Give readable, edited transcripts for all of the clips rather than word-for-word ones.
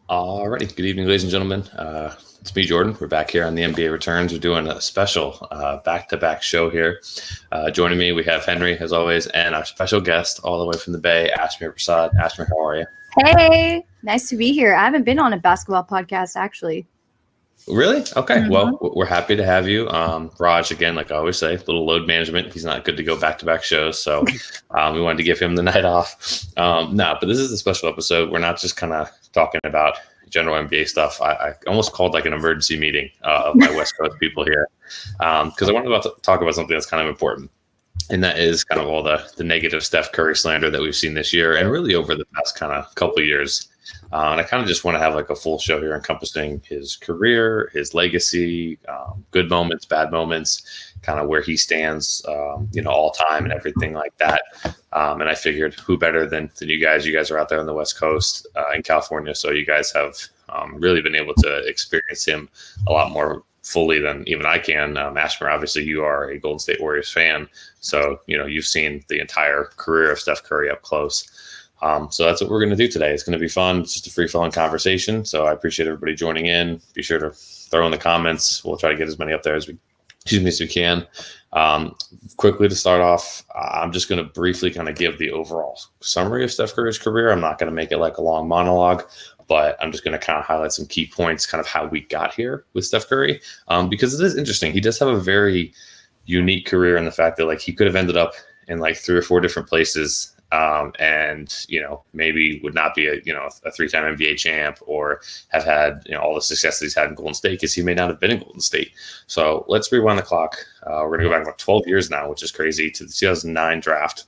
Alrighty, good evening, ladies and gentlemen. It's me, Jordan. We're back here on the NBA Returns. We're doing a special back-to-back show here. Joining me, we have Henry, as always, and our special guest all the way from the Bay, Ashmere Prasad. Ashmere, how are you? Hey, nice to be here. I haven't been on a basketball podcast, actually. Really? Okay. Well, we're happy to have you. Raj, again, like I always say, a little load management. He's not good to go back-to-back shows, so we wanted to give him the night off. No, but this is a special episode. We're not just kind of talking about general NBA stuff. I almost called like an emergency meeting of my West Coast people here because I wanted to talk about something that's kind of important. And that is kind of all the negative Steph Curry slander that we've seen this year and really over the past kind of couple of years. And I kind of just want to have like a full show here encompassing his career, his legacy, good moments, bad moments, kind of where he stands, all time and everything like that. And I figured who better than you guys? You guys are out there on the West Coast in California. So you guys have really been able to experience him a lot more fully than even I can. Ashmere, obviously you are a Golden State Warriors fan. So, you've seen the entire career of Steph Curry up close. So that's what we're going to do today. It's going to be fun. It's just a free-flowing conversation. So I appreciate everybody joining in. Be sure to throw in the comments. We'll try to get as many up there as we can. Quickly to start off, I'm just going to briefly kind of give the overall summary of Steph Curry's career. I'm not going to make it like a long monologue, but I'm just going to kind of highlight some key points, kind of how we got here with Steph Curry, because it is interesting. He does have a very unique career in the fact that like he could have ended up in like 3 or 4 different places. And maybe would not be a 3-time NBA champ or have had all the success that he's had in Golden State because he may not have been in Golden State. So let's rewind the clock. We're going to go back about 12 years now, which is crazy, to the 2009 draft.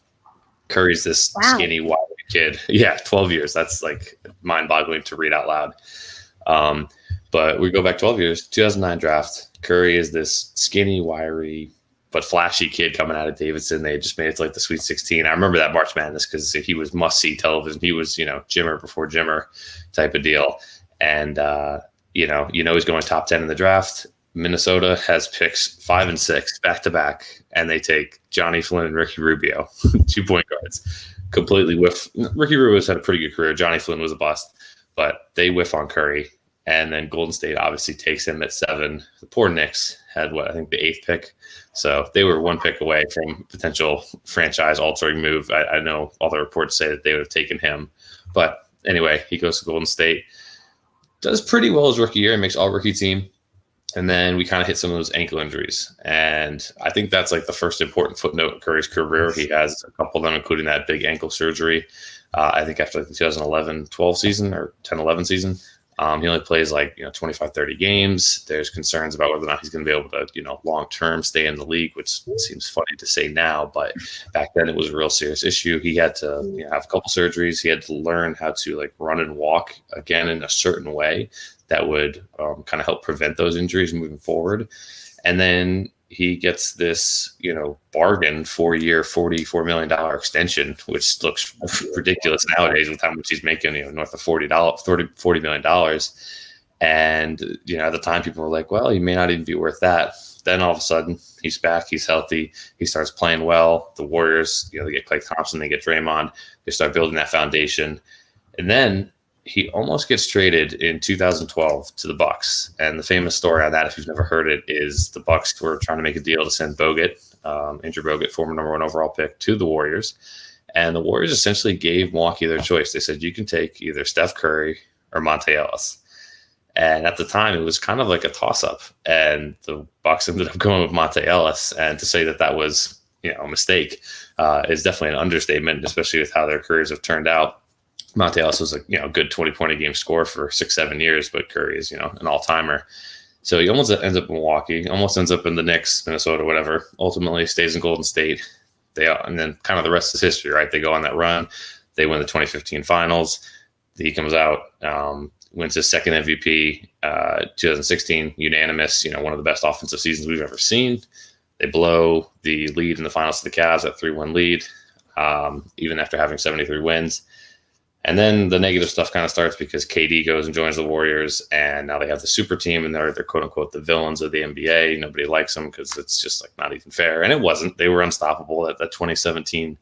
Curry's this skinny, wiry kid. Yeah, 12 years. That's like mind-boggling to read out loud. But we go back 12 years, 2009 draft. Curry is this skinny, wiry, but flashy kid coming out of Davidson. They just made it to like the Sweet 16. I remember that March Madness because he was must-see television. He was, Jimmer before Jimmer type of deal. And, he's going top 10 in the draft. Minnesota has picks 5 and 6 back-to-back, and they take Johnny Flynn and Ricky Rubio, 2 point guards, completely whiff. Ricky Rubio's had a pretty good career. Johnny Flynn was a bust, but they whiff on Curry. And then Golden State obviously takes him at 7. The poor Knicks had the 8th pick. So they were 1 pick away from potential franchise altering move. I know all the reports say that they would have taken him. But anyway, he goes to Golden State, does pretty well his rookie year and makes all rookie team. And then we kind of hit some of those ankle injuries. And I think that's like the first important footnote in Curry's career. He has a couple of them, including that big ankle surgery. I think after like the 2011-12 season or 10-11 season. He only plays 25, 30 games. There's concerns about whether or not he's going to be able to, long-term stay in the league, which seems funny to say now, but back then it was a real serious issue. He had to have a couple surgeries. He had to learn how to run and walk again in a certain way that would kind of help prevent those injuries moving forward. And then he gets this, bargain 4-year, $44 million extension, which looks ridiculous nowadays with how much he's making, north of $40 million. And, at the time people were like, well, he may not even be worth that. Then all of a sudden he's back. He's healthy. He starts playing well. The Warriors, they get Klay Thompson, they get Draymond. They start building that foundation. And then he almost gets traded in 2012 to the Bucks. And the famous story on that, if you've never heard it, is the Bucks were trying to make a deal to send Bogut, Andrew Bogut, former number 1 overall pick, to the Warriors. And the Warriors essentially gave Milwaukee their choice. They said, you can take either Steph Curry or Monte Ellis. And at the time, it was kind of like a toss-up. And the Bucks ended up going with Monte Ellis. And to say that was, a mistake is definitely an understatement, especially with how their careers have turned out. Monte Ellis was a good 20-point-a-game scorer for 6-7 years, but Curry is an all-timer. So he almost ends up in Milwaukee, almost ends up in the Knicks, Minnesota, whatever. Ultimately stays in Golden State. And then kind of the rest is history, right? They go on that run. They win the 2015 Finals. He comes out, wins his second MVP, 2016, unanimous. One of the best offensive seasons we've ever seen. They blow the lead in the finals to the Cavs, that 3-1 lead, even after having 73 wins. And then the negative stuff kind of starts because KD goes and joins the Warriors, and now they have the super team, and they're quote unquote the villains of the NBA. Nobody likes them because it's just not even fair. And it wasn't. They were unstoppable. That 2017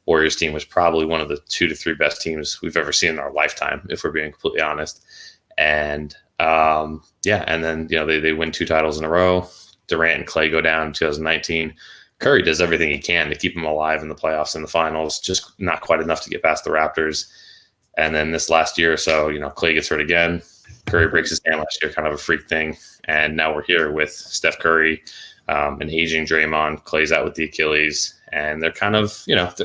Warriors team was probably one of the 2 to 3 best teams we've ever seen in our lifetime, if we're being completely honest. And and then they win 2 titles in a row. Durant and Clay go down in 2019. Curry does everything he can to keep them alive in the playoffs and the finals, just not quite enough to get past the Raptors. And then this last year or so, Clay gets hurt again. Curry breaks his hand last year, kind of a freak thing. And now we're here with Steph Curry, an aging Draymond. Clay's out with the Achilles. And they're kind of,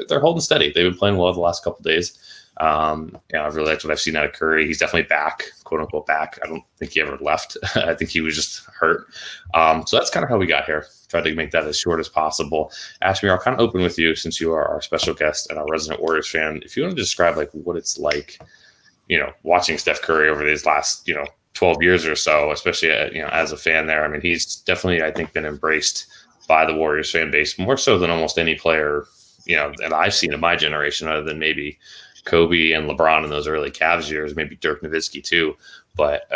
they're holding steady. They've been playing well the last couple of days. I've really liked what I've seen out of Curry. He's definitely back, quote unquote back. I don't think he ever left. I think he was just hurt. So that's kind of how we got here. Tried to make that as short as possible. Ashmere, I'll kind of open with you since you are our special guest and our resident Warriors fan. If you want to describe like what it's like, watching Steph Curry over these last, 12 years or so, especially, as a fan there. I mean, he's definitely, I think, been embraced by the Warriors fan base more so than almost any player, that I've seen in my generation, other than maybe Kobe and LeBron in those early Cavs years, maybe Dirk Nowitzki too. But,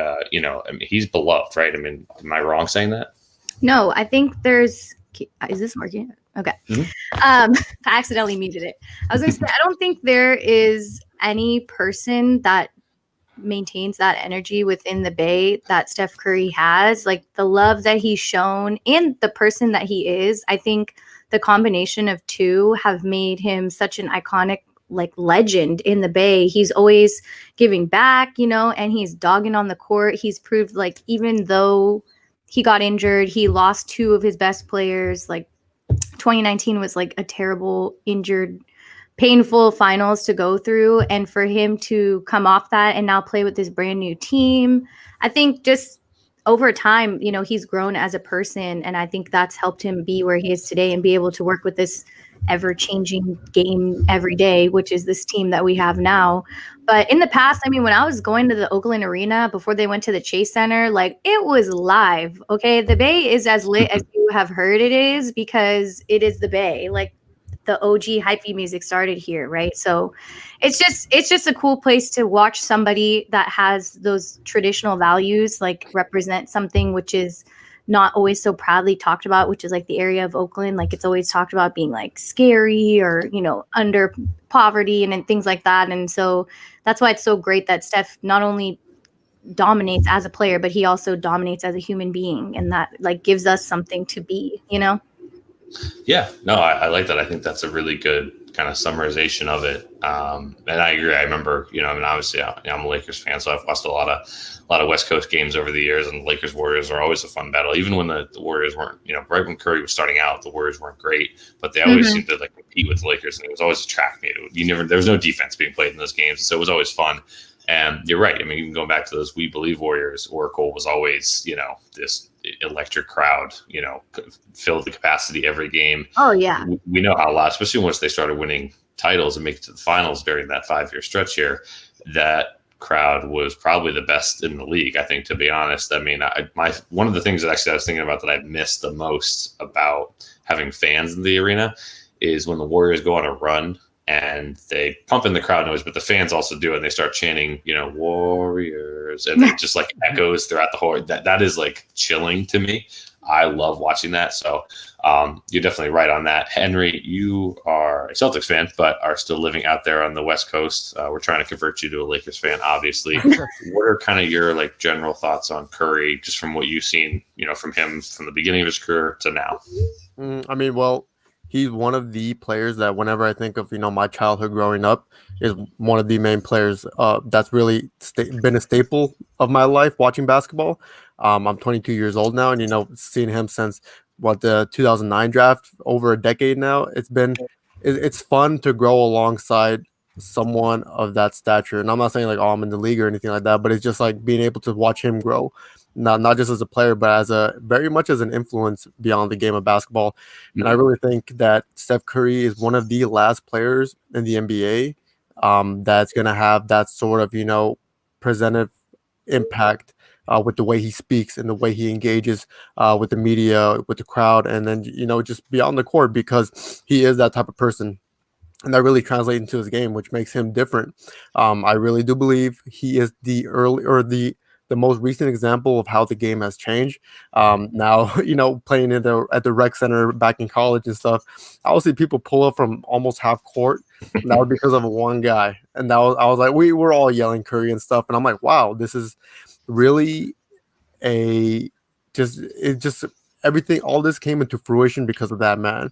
he's beloved, right? I mean, am I wrong saying that? No, I think is this working? Okay. Mm-hmm. I accidentally muted it. I was going to say, I don't think there is any person that maintains that energy within the Bay that Steph Curry has. Like the love that he's shown and the person that he is. I think the combination of two have made him such an iconic legend in the Bay. He's always giving back, and he's dogging on the court. He's proved even though he got injured, he lost 2 of his best players. 2019 was a terrible, injured, painful finals to go through. And for him to come off that and now play with this brand new team, I think just over time, he's grown as a person. And I think that's helped him be where he is today and be able to work with this ever-changing game every day, which is this team that we have now. But in the past, I mean, when I was going to the Oakland Arena before they went to the Chase Center, it was live. Okay, the Bay is as lit as you have heard it is because it is the Bay. The OG hypey music started here, right? So it's just a cool place to watch somebody that has those traditional values, represent something which is not always so proudly talked about, which is the area of Oakland. It's always talked about being scary or, under poverty and things like that. And so that's why it's so great that Steph not only dominates as a player, but he also dominates as a human being. And that gives us something to be, Yeah, no, I like that. I think that's a really good kind of summarization of it. And I agree. I remember, obviously I'm a Lakers fan, so I've watched a lot of West Coast games over the years, and the Lakers Warriors are always a fun battle. Even when the Warriors weren't, right when Curry was starting out, the Warriors weren't great, but they always seemed to compete with the Lakers, and it was always attracting me. There was no defense being played in those games, so it was always fun. And you're right. I mean, even going back to those We Believe Warriors, Oracle was always, this electric crowd, filled the capacity every game. Oh, yeah. We know how loud, especially once they started winning titles and make it to the finals during that 5-year stretch here, that crowd was probably the best in the league, I think, to be honest. I mean, one of the things that actually I was thinking about that I've missed the most about having fans in the arena is when the Warriors go on a run and they pump in the crowd noise, but the fans also do it, and they start chanting, Warriors, and it just echoes throughout the whole. That is chilling to me. I love watching that. So you're definitely right on that. Henry, you are a Celtics fan, but are still living out there on the West Coast. We're trying to convert you to a Lakers fan, obviously. What are kind of your general thoughts on Curry, just from what you've seen, from him from the beginning of his career to now? I mean, well, he's one of the players that whenever I think of, my childhood growing up, is one of the main players that's really been a staple of my life watching basketball. I'm 22 years old now, and, seeing him since the 2009 draft, over a decade now, it's fun to grow alongside someone of that stature. And I'm not saying I'm in the league or anything like that, but it's just being able to watch him grow. Not just as a player, but as very much as an influence beyond the game of basketball. Mm-hmm. And I really think that Steph Curry is one of the last players in the NBA that's going to have that sort of, presentive impact with the way he speaks and the way he engages with the media, with the crowd, and then, just beyond the court, because he is that type of person. And that really translates into his game, which makes him different. I really do believe he is the the most recent example of how the game has changed. Now, playing at the rec center back in college and stuff, I would see people pull up from almost half court. And that was because of one guy. And I was like, we were all yelling Curry and stuff. And I'm like, wow, this is really just everything, all this came into fruition because of that man.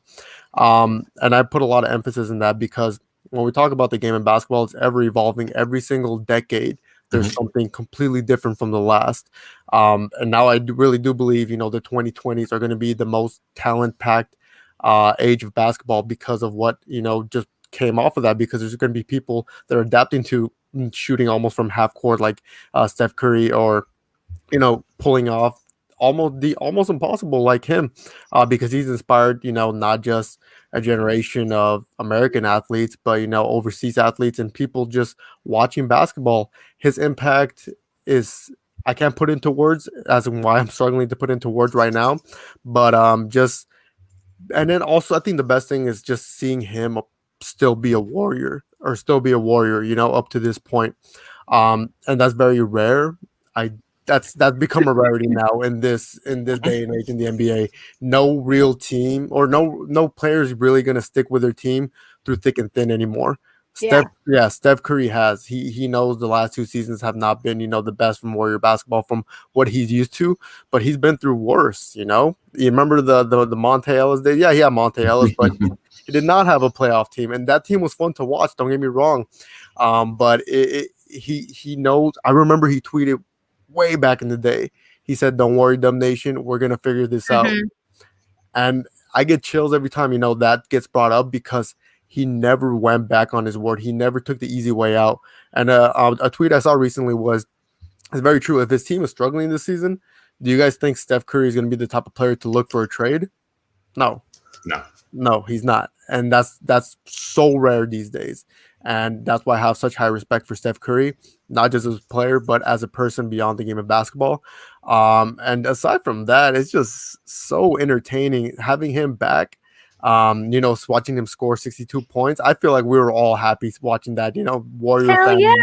And I put a lot of emphasis in that because when we talk about the game of basketball, it's ever evolving. Every single decade, there's something completely different from the last. And now I really do believe, the 2020s are going to be the most talent-packed age of basketball because of what, just came off of that, because there's going to be people that are adapting to shooting almost from half court, like Steph Curry, or pulling off almost impossible like him, because he's inspired, not just a generation of American athletes, but overseas athletes and people just watching basketball. His impact is, I can't put into words, as in why I'm struggling to put into words right now, but and then also I think the best thing is just seeing him still be a warrior, up to this point. And that's very rare. That's become a rarity now in this day and age in the NBA. No real team, or no player is really going to stick with their team through thick and thin anymore. Steph Curry has. He knows the last 2 seasons have not been, the best from Warrior basketball from what he's used to, but he's been through worse. You remember the Monte Ellis days? Yeah, he had Monte Ellis, but he did not have a playoff team, and that team was fun to watch. Don't get me wrong, but he knows. I remember he tweeted way back in the day. He said, "Don't worry, Dumb Nation, we're gonna figure this out." And I get chills every time that gets brought up, because he never went back on his word. He never took the easy way out. And a tweet I saw recently was, it's very true. If his team is struggling this season, do you guys think Steph Curry is going to be the type of player to look for a trade? No, he's not. And that's so rare these days. And that's why I have such high respect for Steph Curry, not just as a player, but as a person beyond the game of basketball. And aside from that, it's just so entertaining having him back. Watching him score 62 points. I feel like we were all happy watching that, Warrior Hell fan. Yeah.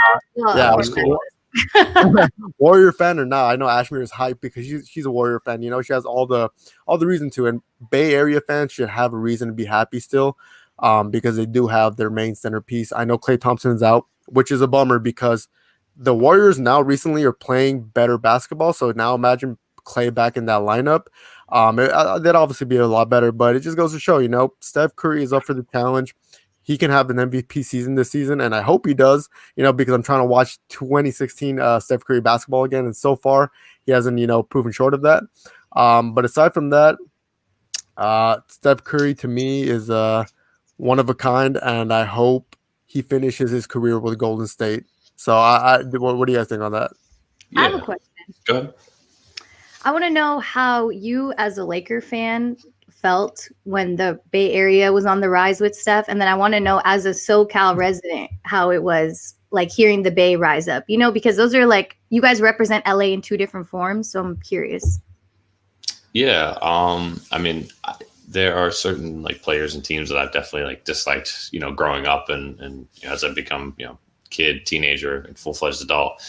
Warrior fan or not, I know Ashmere is hyped because she's a Warrior fan. She has all the reason to, and Bay Area fans should have a reason to be happy still, because they do have their main centerpiece. I know Klay Thompson is out, which is a bummer because the Warriors now recently are playing better basketball. So now imagine Klay back in that lineup. That'd obviously be a lot better, but it just goes to show, Steph Curry is up for the challenge. He can have an MVP season this season, and I hope he does, because I'm trying to watch 2016 Steph Curry basketball again, and so far he hasn't, proven short of that. But aside from that, Steph Curry to me is one of a kind, and I hope he finishes his career with Golden State. So, what do you guys think on that? I have a question. Go ahead. I want to know how you, as a Laker fan, felt when the Bay Area was on the rise with Steph. And then I want to know, as a SoCal resident, how it was like hearing the Bay rise up, because those are like, you guys represent LA in 2 different forms. So I'm curious. Yeah. I mean, there are certain like players and teams that I've definitely like disliked, growing up and as I've become, kid, teenager, and full-fledged adult.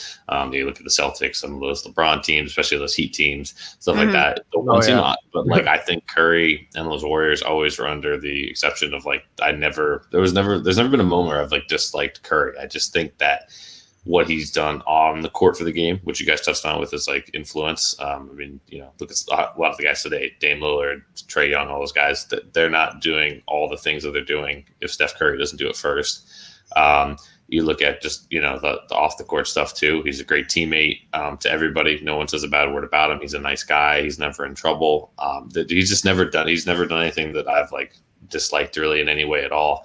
You look at the Celtics, some of those LeBron teams, especially those Heat teams, stuff like that. But like I think Curry and those Warriors always were under the exception of like there's never been a moment where I've like disliked Curry. I just think that what he's done on the court for the game, which you guys touched on with his like influence. Look at a lot of the guys today, Dame Lillard, Trae Young, all those guys, that they're not doing all the things that they're doing if Steph Curry doesn't do it first. You look at just, the off the court stuff too. He's a great teammate to everybody. No one says a bad word about him. He's a nice guy. He's never in trouble. He's never done anything that I've like disliked really in any way at all.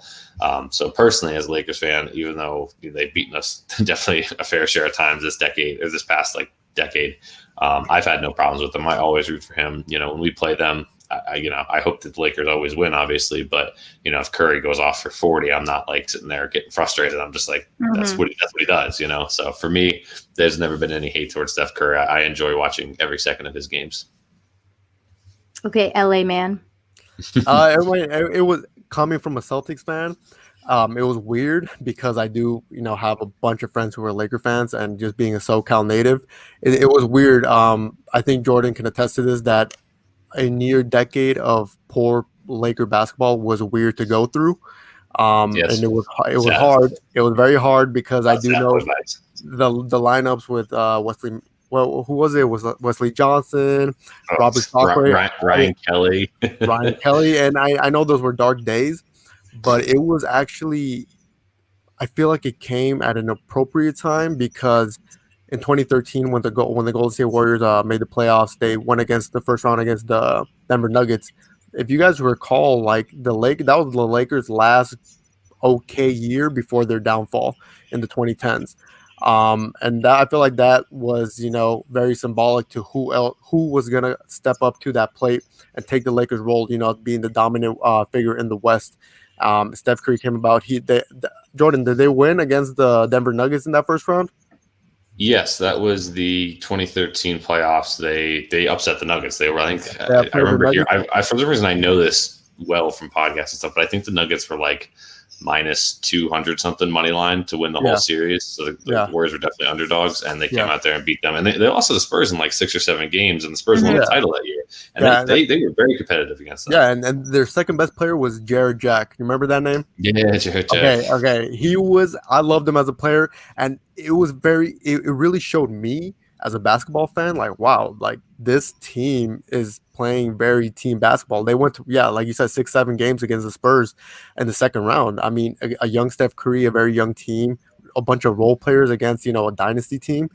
So personally, as a Lakers fan, even though they've beaten us definitely a fair share of times this past like decade, I've had no problems with him. I always root for him. When we play them, I hope that the Lakers always win, obviously, but if Curry goes off for 40, I'm not like sitting there getting frustrated. I'm just like, that's what he does, So for me, there's never been any hate towards Steph Curry. I enjoy watching every second of his games. Okay, LA man. It was coming from a Celtics fan. It was weird because I do, have a bunch of friends who are Laker fans, and just being a SoCal native, it was weird. I think Jordan can attest to this, that a near decade of poor Laker basketball was weird to go through. Yes. And it was Sad. hard. It was very hard because I That's do sad know advice. the lineups with Wesley. Well, who was it? It was Wesley Johnson, Robert Stockley, Ryan Kelly. Ryan Kelly, and I know those were dark days, but it was actually, I feel like it came at an appropriate time because in 2013, when the Golden State Warriors made the playoffs, they went against the first round against the Denver Nuggets. If you guys recall, like that was the Lakers' last okay year before their downfall in the 2010s. And that, I feel like that was, very symbolic to who was gonna step up to that plate and take the Lakers' role, being the dominant figure in the West. Steph Curry came about. Jordan, did they win against the Denver Nuggets in that first round? Yes, that was the 2013 playoffs. They upset the Nuggets. They were, I think, Yeah, I remember here. Nuggets. I for some reason I know this well from podcasts and stuff, but I think the Nuggets were like minus 200 something money line to win the whole series. So the Warriors were definitely underdogs, and they came out there and beat them. And they lost to the Spurs in like 6 or 7 games, and the Spurs won the title that year. And they were very competitive against them. Yeah, and their second best player was Jared Jack. You remember that name? Yeah, Jared Jack. Okay. I loved him as a player, and it really showed me as a basketball fan, like, wow, like this team is playing very team basketball. They went to, like you said, 6-7 games against the Spurs in the second round. I mean, a young Steph Curry, a very young team, a bunch of role players against, a dynasty team.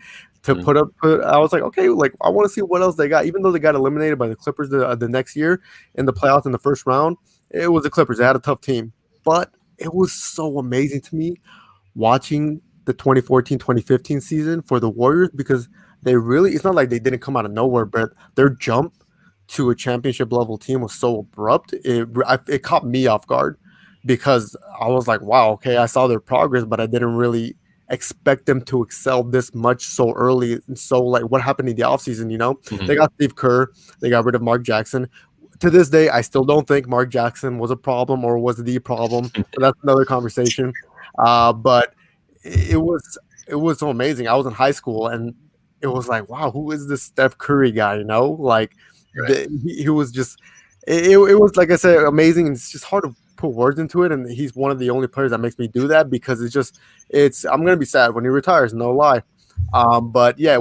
I was like, okay, like I want to see what else they got. Even though they got eliminated by the Clippers the next year in the playoffs in the first round, it was the Clippers. They had a tough team, but it was so amazing to me watching the 2014-2015 season for the Warriors, because it's not like they didn't come out of nowhere, but their jump to a championship level team was so abrupt. It caught me off guard, because I was like, wow, okay, I saw their progress, but I didn't really expect them to excel this much so early. And so, like, what happened in the offseason, They got Steve Kerr, they got rid of Mark Jackson. To this day, I still don't think Mark Jackson was a problem or was the problem. But that's another conversation. But it was so amazing. I was in high school, and it was like, wow, who is this Steph Curry guy? Like, he was just, it was, like I said, amazing. And it's just hard to put words into it. And he's one of the only players that makes me do that, because I'm going to be sad when he retires, no lie. But yeah,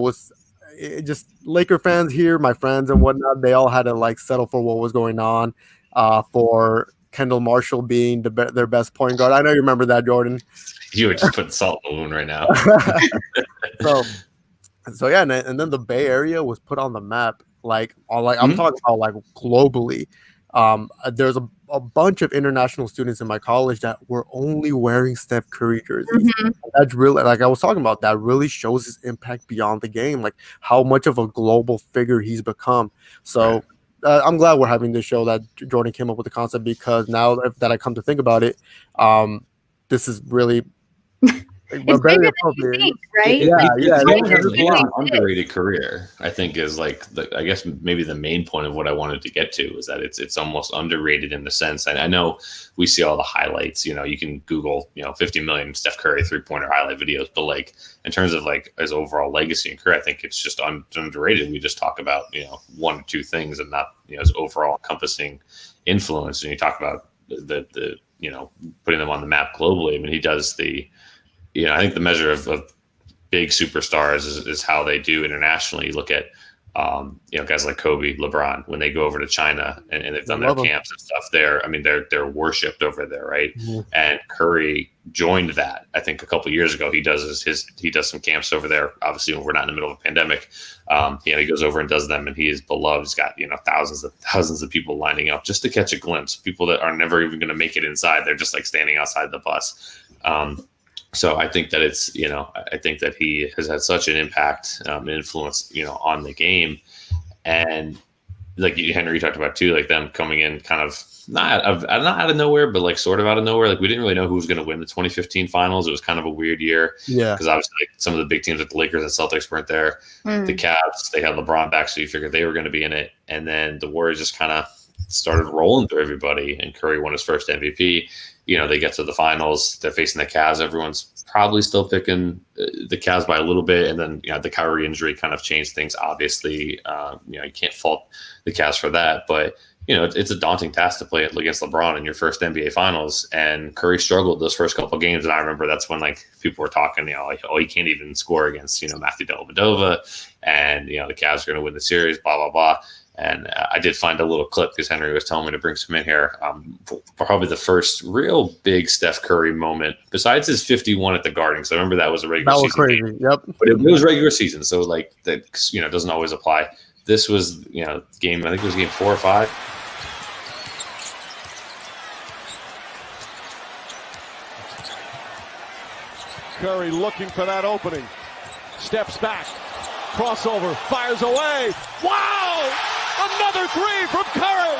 it just Laker fans here, my friends and whatnot, they all had to like settle for what was going on, for Kendall Marshall being their best point guard. I know you remember that, Jordan. You were just putting salt in the wound right now. So yeah, and then the Bay Area was put on the map. I'm talking about like globally. There's a bunch of international students in my college that were only wearing Steph Curry jerseys. That's really, like I was talking about, that really shows his impact beyond the game, like how much of a global figure he's become. So I'm glad we're having this show, that Jordan came up with the concept, because now that I come to think about it, this is really it's bigger than you think, right? It's an underrated career, I think, is like I guess maybe the main point of what I wanted to get to is that it's almost underrated in the sense. And I know we see all the highlights. You can Google 50 million Steph Curry 3-pointer highlight videos, but like in terms of like his overall legacy and career, I think it's just underrated. We just talk about 1 or 2 things and not his overall encompassing influence. And you talk about the putting them on the map globally. I mean, he does I think the measure of big superstars is how they do internationally. You look at, guys like Kobe, LeBron, when they go over to China and they've done their camps and stuff there. I mean, they're worshipped over there, right? Mm-hmm. And Curry joined that. I think a couple of years ago, he does some camps over there. Obviously, when we're not in the middle of a pandemic, he goes over and does them, and he is beloved. He's got thousands of people lining up just to catch a glimpse. People that are never even going to make it inside. They're just like standing outside the bus. So I think that I think that he has had such an impact and influence, on the game. And like Henry talked about too, like them coming in kind of not out of nowhere, but like sort of out of nowhere. Like we didn't really know who was going to win the 2015 finals. It was kind of a weird year. Yeah. Because obviously some of the big teams like the Lakers and Celtics weren't there. The Cavs, they had LeBron back, so you figured they were going to be in it. And then the Warriors just kind of started rolling through everybody, and Curry won his first MVP. They get to the finals. They're facing the Cavs. Everyone's probably still picking the Cavs by a little bit, and then the Kyrie injury kind of changed things. Obviously, you can't fault the Cavs for that, but it's a daunting task to play against LeBron in your first NBA Finals, and Curry struggled those first couple of games. And I remember that's when people were talking, he can't even score against Matthew Dellavedova, and the Cavs are going to win the series, blah blah blah. And I did find a little clip because Henry was telling me to bring some in here. Probably the first real big Steph Curry moment, besides his 51 at the Garden. So I remember that was a regular season crazy game. Yep. But it was regular season, so that doesn't always apply. This was game. I think it was game 4 or 5. Curry looking for that opening. Steps back. Crossover. Fires away. Wow! Another three from Curry!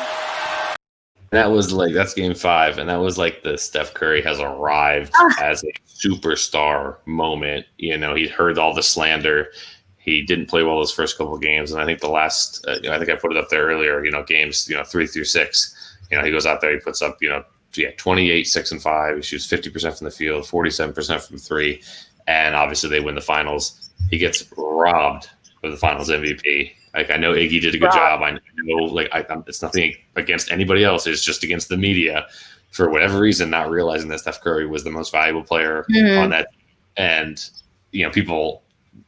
That's game 5. And that was the Steph Curry has arrived as a superstar moment. He'd heard all the slander. He didn't play well those first couple of games. And I think the last, I think I put it up there earlier, games, 3 through 6, he goes out there, he puts up, 28, 6 and 5. He shoots 50% from the field, 47% from 3. And obviously they win the finals. He gets robbed of the finals MVP. I know Iggy did a good job. I know, it's nothing against anybody else. It's just against the media for whatever reason, not realizing that Steph Curry was the most valuable player on that. And, people,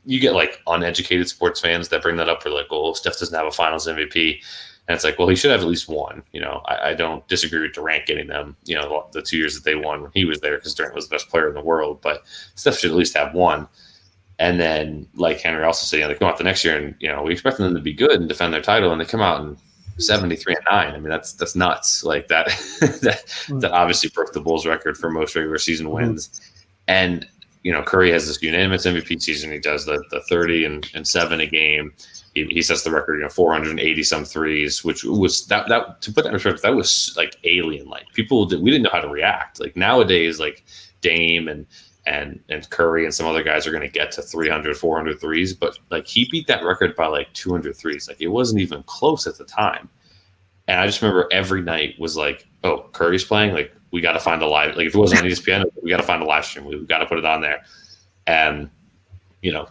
you get uneducated sports fans that bring that up. They're well, Steph doesn't have a finals MVP. And it's well, he should have at least one. I don't disagree with Durant getting them, the 2 years that they won when he was there, because Durant was the best player in the world. But Steph should at least have one. And then, like Henry also said, they come out the next year and, we expect them to be good and defend their title. And they come out and 73-9. I mean, that's nuts. That obviously broke the Bulls record for most regular season wins. And, Curry has this unanimous MVP season. He does the 30 and 7 a game. He sets the record, 480 some threes, which was that to put that in perspective, that was alien. We didn't know how to react. Nowadays, Dame and Curry and some other guys are going to get to 300, 400 threes, but he beat that record by 200 threes. It wasn't even close at the time. And I just remember every night was oh, Curry's playing. We got to find a live. If it wasn't on ESPN, we got to find a live stream. We got to put it on there. And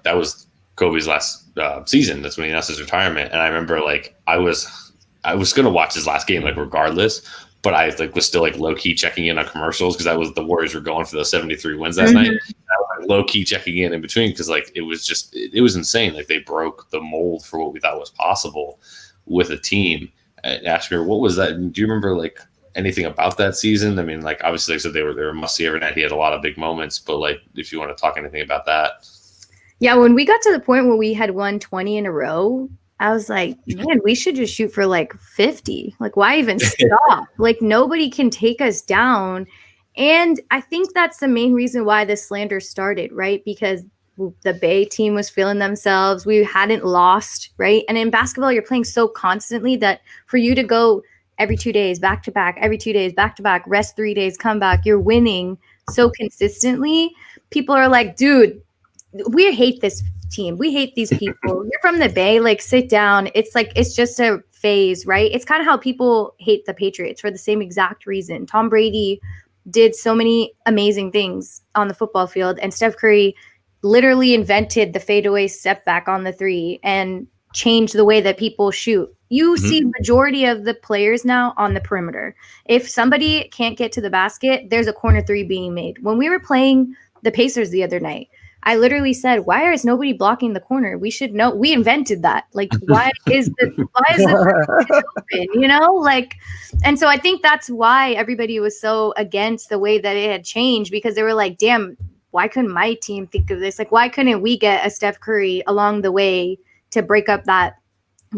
that was Kobe's last season. That's when he announced his retirement. And I remember I was going to watch his last game regardless, but I was still low key checking in on commercials because that was the Warriors were going for those 73 wins that night. I was low key checking in between because it was just it was insane. They broke the mold for what we thought was possible with a team. Ashmere, what was that? Do you remember anything about that season? I mean, obviously, they said they were must see every night. He had a lot of big moments, but if you want to talk anything about that. Yeah, when we got to the point where we had won 20 in a row, I was man, we should just shoot for 50. Why even stop? Nobody can take us down. And I think that's the main reason why the slander started, right? Because the Bay team was feeling themselves. We hadn't lost, right? And in basketball, you're playing so constantly that for you to go every 2 days, back to back, every 2 days, back to back, rest 3 days, come back, you're winning so consistently. People are dude, we hate this team. We hate these people. You're from the Bay, sit down. It's just a phase, right? It's kind of how people hate the Patriots for the same exact reason. Tom Brady did so many amazing things on the football field, and Steph Curry literally invented the fadeaway step back on the 3 and changed the way that people shoot. You see majority of the players now on the perimeter. If somebody can't get to the basket, there's a corner 3 being made. When we were playing the Pacers the other night, I literally said, why is nobody blocking the corner? We should know. We invented that. Why is the open, and so I think that's why everybody was so against the way that it had changed, because they were damn, why couldn't my team think of this? Why couldn't we get a Steph Curry along the way to break up that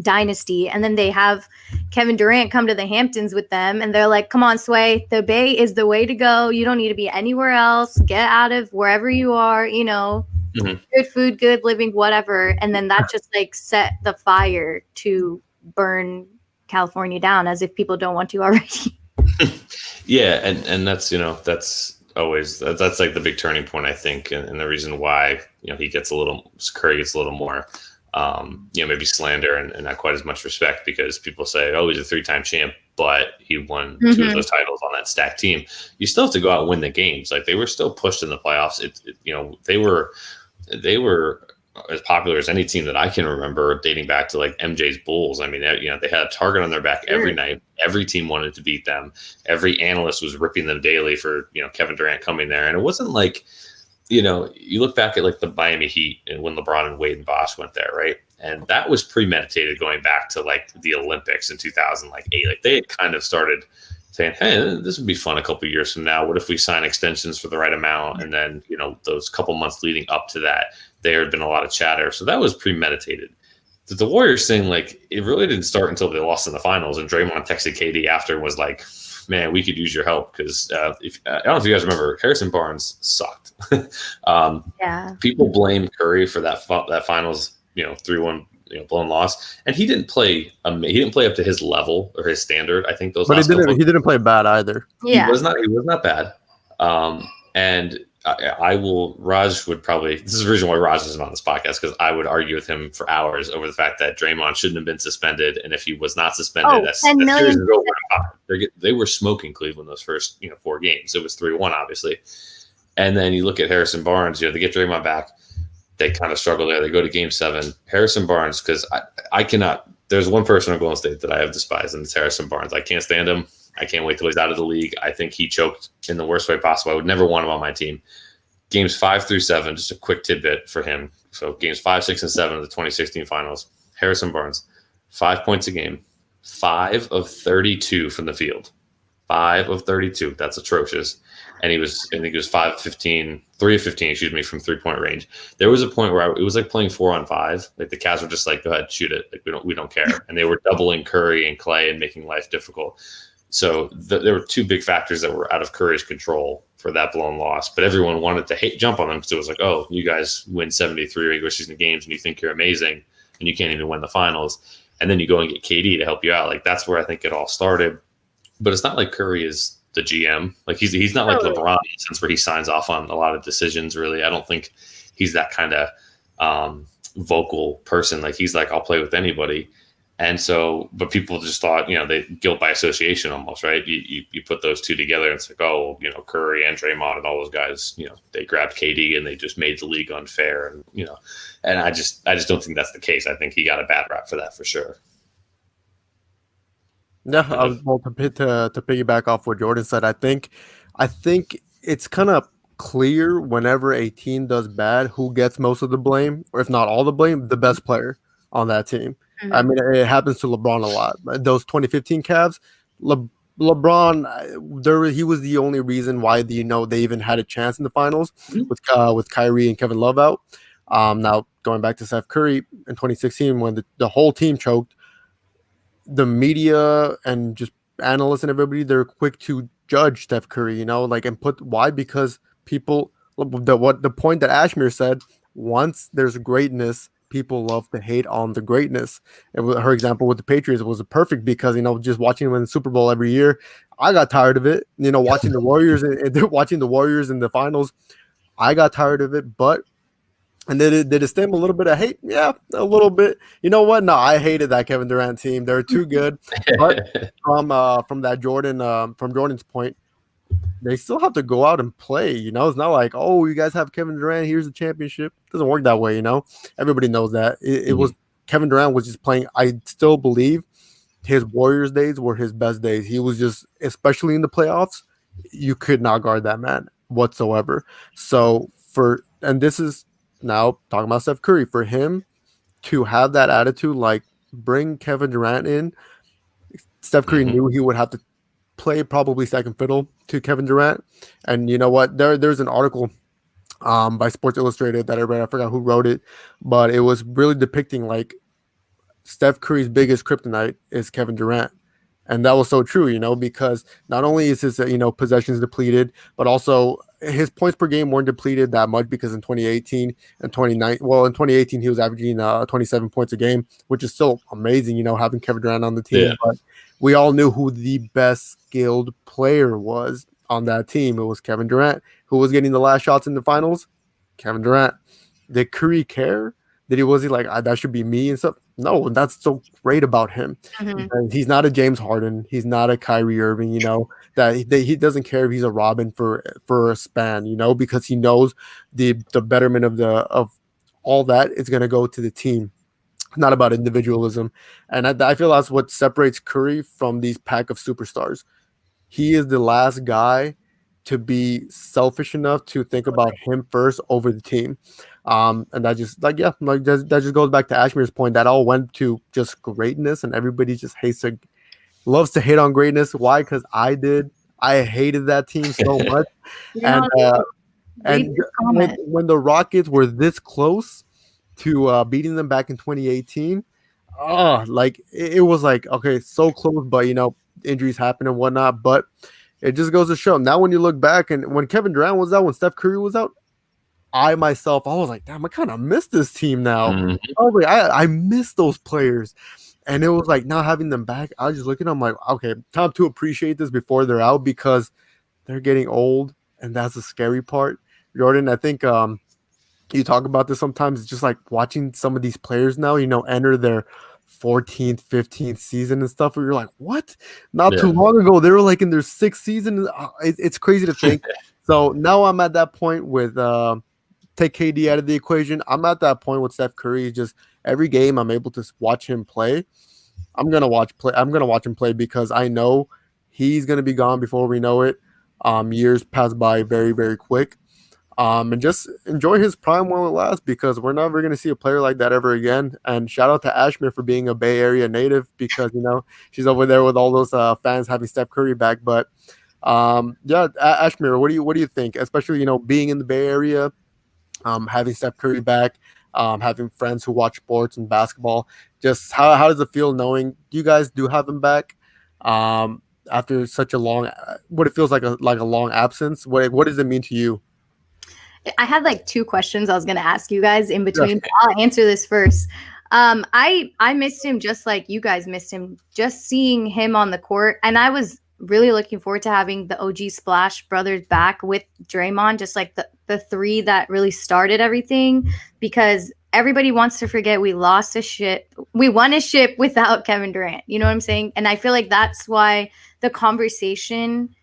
dynasty? And then they have Kevin Durant come to the Hamptons with them, and they're come on, Sway, the Bay is the way to go. You don't need to be anywhere else. Get out of wherever you are, good food, good living, whatever. And then that just set the fire to burn California down, as if people don't want to already. Yeah, and that's that's always the big turning point, I think, and the reason why Curry gets a little more maybe slander and not quite as much respect because people say, oh, he's a 3-time champ, but he won 2 of those titles on that stacked team. You still have to go out and win the games. Like they were still pushed in the playoffs. They were as popular as any team that I can remember dating back to like MJ's Bulls. I mean, they had a target on their back every night. Every team wanted to beat them. Every analyst was ripping them daily for, Kevin Durant coming there. And it wasn't like, you look back at like the Miami Heat and when LeBron and Wade and Bosh went there, right? And that was premeditated going back to like the Olympics in 2008. Like they had kind of started saying, hey, this would be fun a couple of years from now. What if we sign extensions for the right amount? And then, those couple months leading up to that, there had been a lot of chatter. So that was premeditated. The Warriors thing, like, it really didn't start until they lost in the finals. And Draymond texted KD after and was like, man, we could use your help. Because I don't know if you guys remember, Harrison Barnes sucked. People blame Curry for that finals, 3-1 blown loss, and he didn't play. He didn't play up to his level or his standard. I think those. But he didn't play bad either. Yeah, he was not bad. And I will. Raj would probably. This is the reason why Raj isn't on this podcast because I would argue with him for hours over the fact that Draymond shouldn't have been suspended, and if he was not suspended, that series is over. They were smoking Cleveland those first 4 games. It was 3-1, obviously, and then you look at Harrison Barnes. They get Draymond back. They kind of struggle there. They go to Game 7. Harrison Barnes, because I cannot. There's one person on Golden State that I have despised, and it's Harrison Barnes. I can't stand him. I can't wait till he's out of the league. I think he choked in the worst way possible. I would never want him on my team. Games 5 through 7, just a quick tidbit for him. So games 5, 6, and 7 of the 2016 finals. Harrison Barnes, 5 points a game, 5 of 32 from the field. 5 of 32. That's atrocious. And I think he was 5 of 15, 3 of 15, from 3-point range. There was a point where it was like playing 4-on-5. Like the Cavs were just like, go ahead, shoot it. Like we don't care. And they were doubling Curry and Clay and making life difficult. So there were 2 big factors that were out of Curry's control for that blown loss. But everyone wanted to jump on them because it was like, oh, you guys win 73 regular season games and you think you're amazing and you can't even win the finals. And then you go and get KD to help you out. Like that's where I think it all started. But it's not like Curry is the GM. Like he's not like LeBron in the sense where he signs off on a lot of decisions, really. I don't think he's that kind of vocal person. Like he's like, I'll play with anybody. And so, but people just thought, they guilt by association almost, right? You put those 2 together and it's like, oh, Curry and Draymond and all those guys, they grabbed KD and they just made the league unfair. And, and I just don't think that's the case. I think he got a bad rap for that for sure. Yeah, I was to piggyback off what Jordan said. I think it's kind of clear whenever a team does bad, who gets most of the blame, or if not all the blame, the best player on that team. Mm-hmm. I mean, it happens to LeBron a lot. Those 2015 Cavs, LeBron, he was the only reason why they even had a chance in the finals with Kyrie and Kevin Love out. Now going back to Steph Curry in 2016 when the whole team choked. The media and just analysts and everybody, they're quick to judge Steph Curry, and why? Because people, the point that Ashmere said, once there's greatness, people love to hate on the greatness. And her example with the Patriots was perfect because, just watching them in the Super Bowl every year, I got tired of it. Watching the Warriors in the finals, I got tired of it, but and did it stem a little bit of hate? Yeah, a little bit. You know what? No, I hated that Kevin Durant team. They're too good. But from Jordan's point, they still have to go out and play. It's not like, oh, you guys have Kevin Durant. Here's the championship. It doesn't work that way. Everybody knows that. It was Kevin Durant was just playing. I still believe his Warriors days were his best days. He was just, especially in the playoffs, you could not guard that man whatsoever. So and this is. Now, talking about Steph Curry, for him to have that attitude, like bring Kevin Durant in, Steph Curry knew he would have to play probably second fiddle to Kevin Durant. And you know what? There's an article by Sports Illustrated that I read. I forgot who wrote it, but it was really depicting like Steph Curry's biggest kryptonite is Kevin Durant. And that was so true, because not only is his, possessions depleted, but also his points per game weren't depleted that much because in 2018 and 2018, he was averaging 27 points a game, which is still amazing, having Kevin Durant on the team. Yeah. But we all knew who the best skilled player was on that team. It was Kevin Durant. Who was getting the last shots in the finals? Kevin Durant. Did Curry care? Was he like that should be me and stuff? No, and that's so great about him. Mhm. He's not a James Harden. He's not a Kyrie Irving. That he doesn't care if he's a Robin for a span. Because he knows the betterment of all that is going to go to the team. Not about individualism, and I feel that's what separates Curry from these pack of superstars. He is the last guy to be selfish enough to think about him first over the team. And that just that just goes back to Ashmere's point. That all went to just greatness, and everybody just loves to hate on greatness. Why? Because I did. I hated that team so much. And when the Rockets were this close to beating them back in 2018, it was like, okay, so close, but injuries happen and whatnot. But it just goes to show. Now when you look back, and when Kevin Durant was out, when Steph Curry was out, I was like, damn, I kind of miss this team now. Mhm. I was like, I miss those players. And it was like, now having them back, I was just looking at them like, okay, time to appreciate this before they're out, because they're getting old, and that's the scary part. Jordan, I think you talk about this sometimes. It's just like watching some of these players now, enter their 14th, 15th season and stuff, where you're like, what? Not too long ago, they were like in their 6th season. It's crazy to think. So now I'm at that point with take KD out of the equation. I'm at that point with Steph Curry. Just every game I'm able to watch him play, I'm gonna watch him play, because I know he's gonna be gone before we know it. Years pass by very, very quick. And just enjoy his prime while it lasts, because we're never going to see a player like that ever again. And shout out to Ashmere for being a Bay Area native, because she's over there with all those fans having Steph Curry back. But Ashmere, what do you think? Especially being in the Bay Area, having Steph Curry back, having friends who watch sports and basketball. Just how does it feel knowing you guys do have him back? After such a long, what it feels like a long absence. What does it mean to you? I had like 2 questions I was going to ask you guys in between. But I'll answer this first. I missed him just like you guys missed him, just seeing him on the court. And I was really looking forward to having the OG Splash brothers back with Draymond, just like the 3 that really started everything, because everybody wants to forget we lost a ship. We won a ship without Kevin Durant. You know what I'm saying? And I feel like that's why the conversation,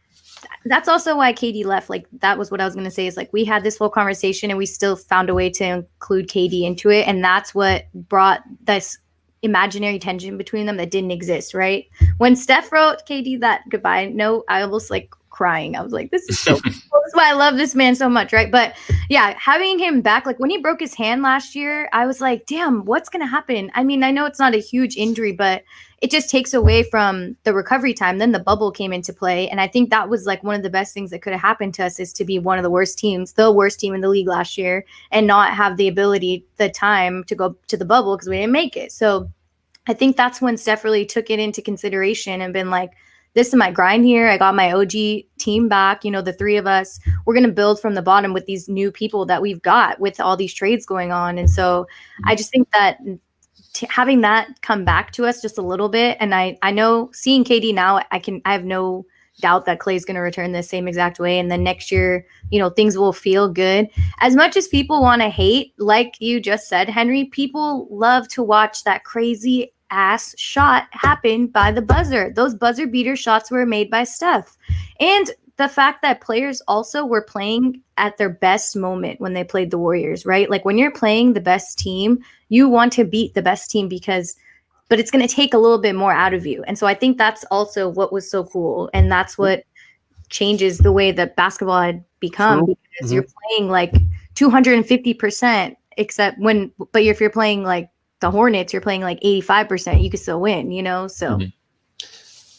that's also why KD left. Like, that was what I was going to say, is like, we had this whole conversation and we still found a way to include KD into it. And that's what brought this imaginary tension between them that didn't exist, right? When Steph wrote KD that goodbye note, I almost like crying. I was like, this is so cool. That's why I love this man so much, right? But yeah, having him back, like when he broke his hand last year, I was like, damn, what's going to happen? I mean, I know it's not a huge injury, but it just takes away from the recovery time. Then the bubble came into play. And I think that was like one of the best things that could have happened to us, is to be one of the worst team in the league last year, and not have the ability, the time to go to the bubble because we didn't make it. So I think that's when Steph really took it into consideration and been like, this is my grind here. I got my OG team back. The 3 of us, we're going to build from the bottom with these new people that we've got with all these trades going on. And so I just think that having that come back to us just a little bit. And I know seeing KD now, I have no doubt that Klay's going to return the same exact way. And then next year, things will feel good. As much as people want to hate, like you just said, Henry, people love to watch that crazy ass shot happen by the buzzer. Those buzzer beater shots were made by Steph. And the fact that players also were playing at their best moment when they played the Warriors, right? Like when you're playing the best team, you want to beat the best team but it's going to take a little bit more out of you. And so I think that's also what was so cool. And that's what changes the way that basketball had become, because you're playing like 250%, but if you're playing like the Hornets, you're playing like 85%, you could still win, so.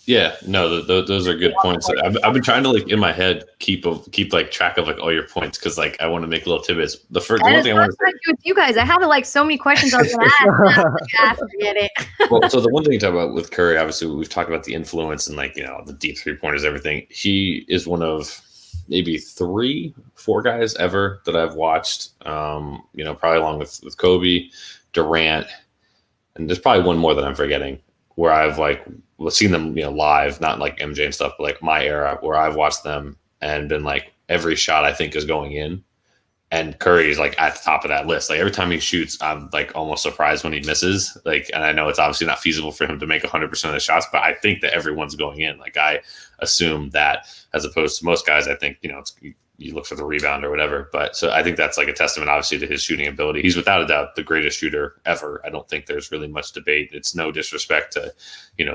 Yeah, no, those are good points. I've been trying to like in my head keep like track of like all your points, because like I want to make little tidbits. The one thing I want to say with you guys, I had like so many questions I was going to ask. Forget it. Well, so the one thing to talk about with Curry, obviously we've talked about the influence and like the deep 3-pointers, everything. He is one of maybe 3-4 guys ever that I've watched. Probably along with Kobe, Durant, and there's probably one more that I'm forgetting, where I've like seen them, live, not like MJ and stuff, but like my era, where I've watched them and been like, every shot I think is going in. And Curry is like at the top of that list. Like every time he shoots, I'm like almost surprised when he misses. Like, and I know it's obviously not feasible for him to make 100% of the shots, but I think that everyone's going in. Like I assume that, as opposed to most guys, I think, you look for the rebound or whatever. But so I think that's like a testament, obviously, to his shooting ability. He's without a doubt the greatest shooter ever. I don't think there's really much debate. It's no disrespect to,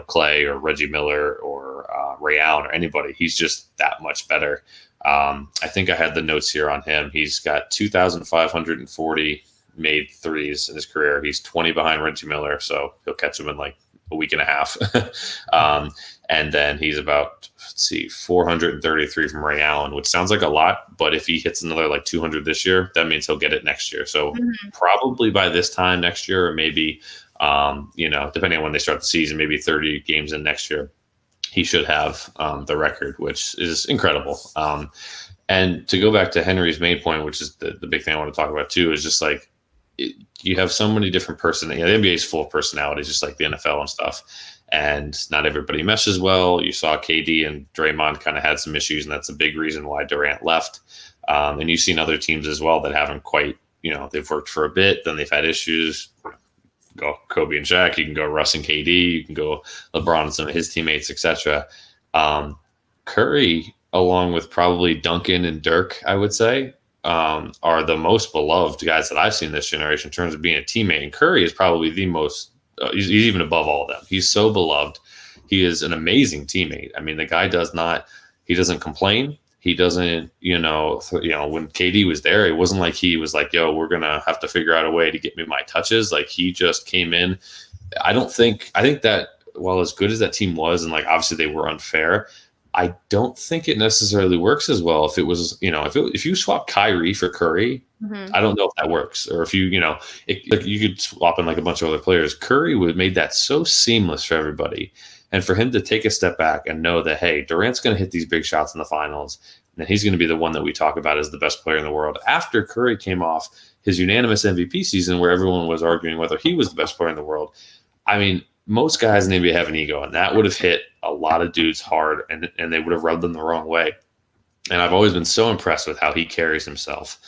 Clay or Reggie Miller or Ray Allen or anybody. He's just that much better. I think I had the notes here on him. He's got 2,540 made threes in his career. He's 20 behind Reggie Miller, so he'll catch him in like a week and a half. And then he's about, 433 from Ray Allen, which sounds like a lot, but if he hits another like 200 this year, that means he'll get it next year. So probably by this time next year, or maybe, depending on when they start the season, maybe 30 games in next year, he should have the record, which is incredible. And to go back to Henry's main point, which is the big thing I want to talk about too, is just like you have so many different personalities. The NBA is full of personalities, just like the NFL and stuff. And not everybody meshes well. You saw KD and Draymond kind of had some issues, and that's a big reason why Durant left. And you've seen other teams as well that haven't quite, they've worked for a bit, then they've had issues. Go Kobe and Shaq, you can go Russ and KD, you can go LeBron and some of his teammates, etc. Curry, along with probably Duncan and Dirk, I would say, are the most beloved guys that I've seen this generation in terms of being a teammate. And Curry is probably the most, he's even above all of them. He's so beloved. He is an amazing teammate. I mean, the guy he doesn't complain. He doesn't, when KD was there, it wasn't like he was like, yo, we're going to have to figure out a way to get me my touches. Like he just came in. I think that while as good as that team was, and like, obviously they were unfair, I don't think it necessarily works as well. If it was, if you swap Kyrie for Curry, I don't know if that works. Or if you, you could swap in like a bunch of other players. Curry would have made that so seamless for everybody. And for him to take a step back and know that, hey, Durant's going to hit these big shots in the finals, and he's going to be the one that we talk about as the best player in the world. After Curry came off his unanimous MVP season where everyone was arguing whether he was the best player in the world, I mean, most guys in the NBA have an ego, and that would have hit a lot of dudes hard, and they would have rubbed them the wrong way. And I've always been so impressed with how he carries himself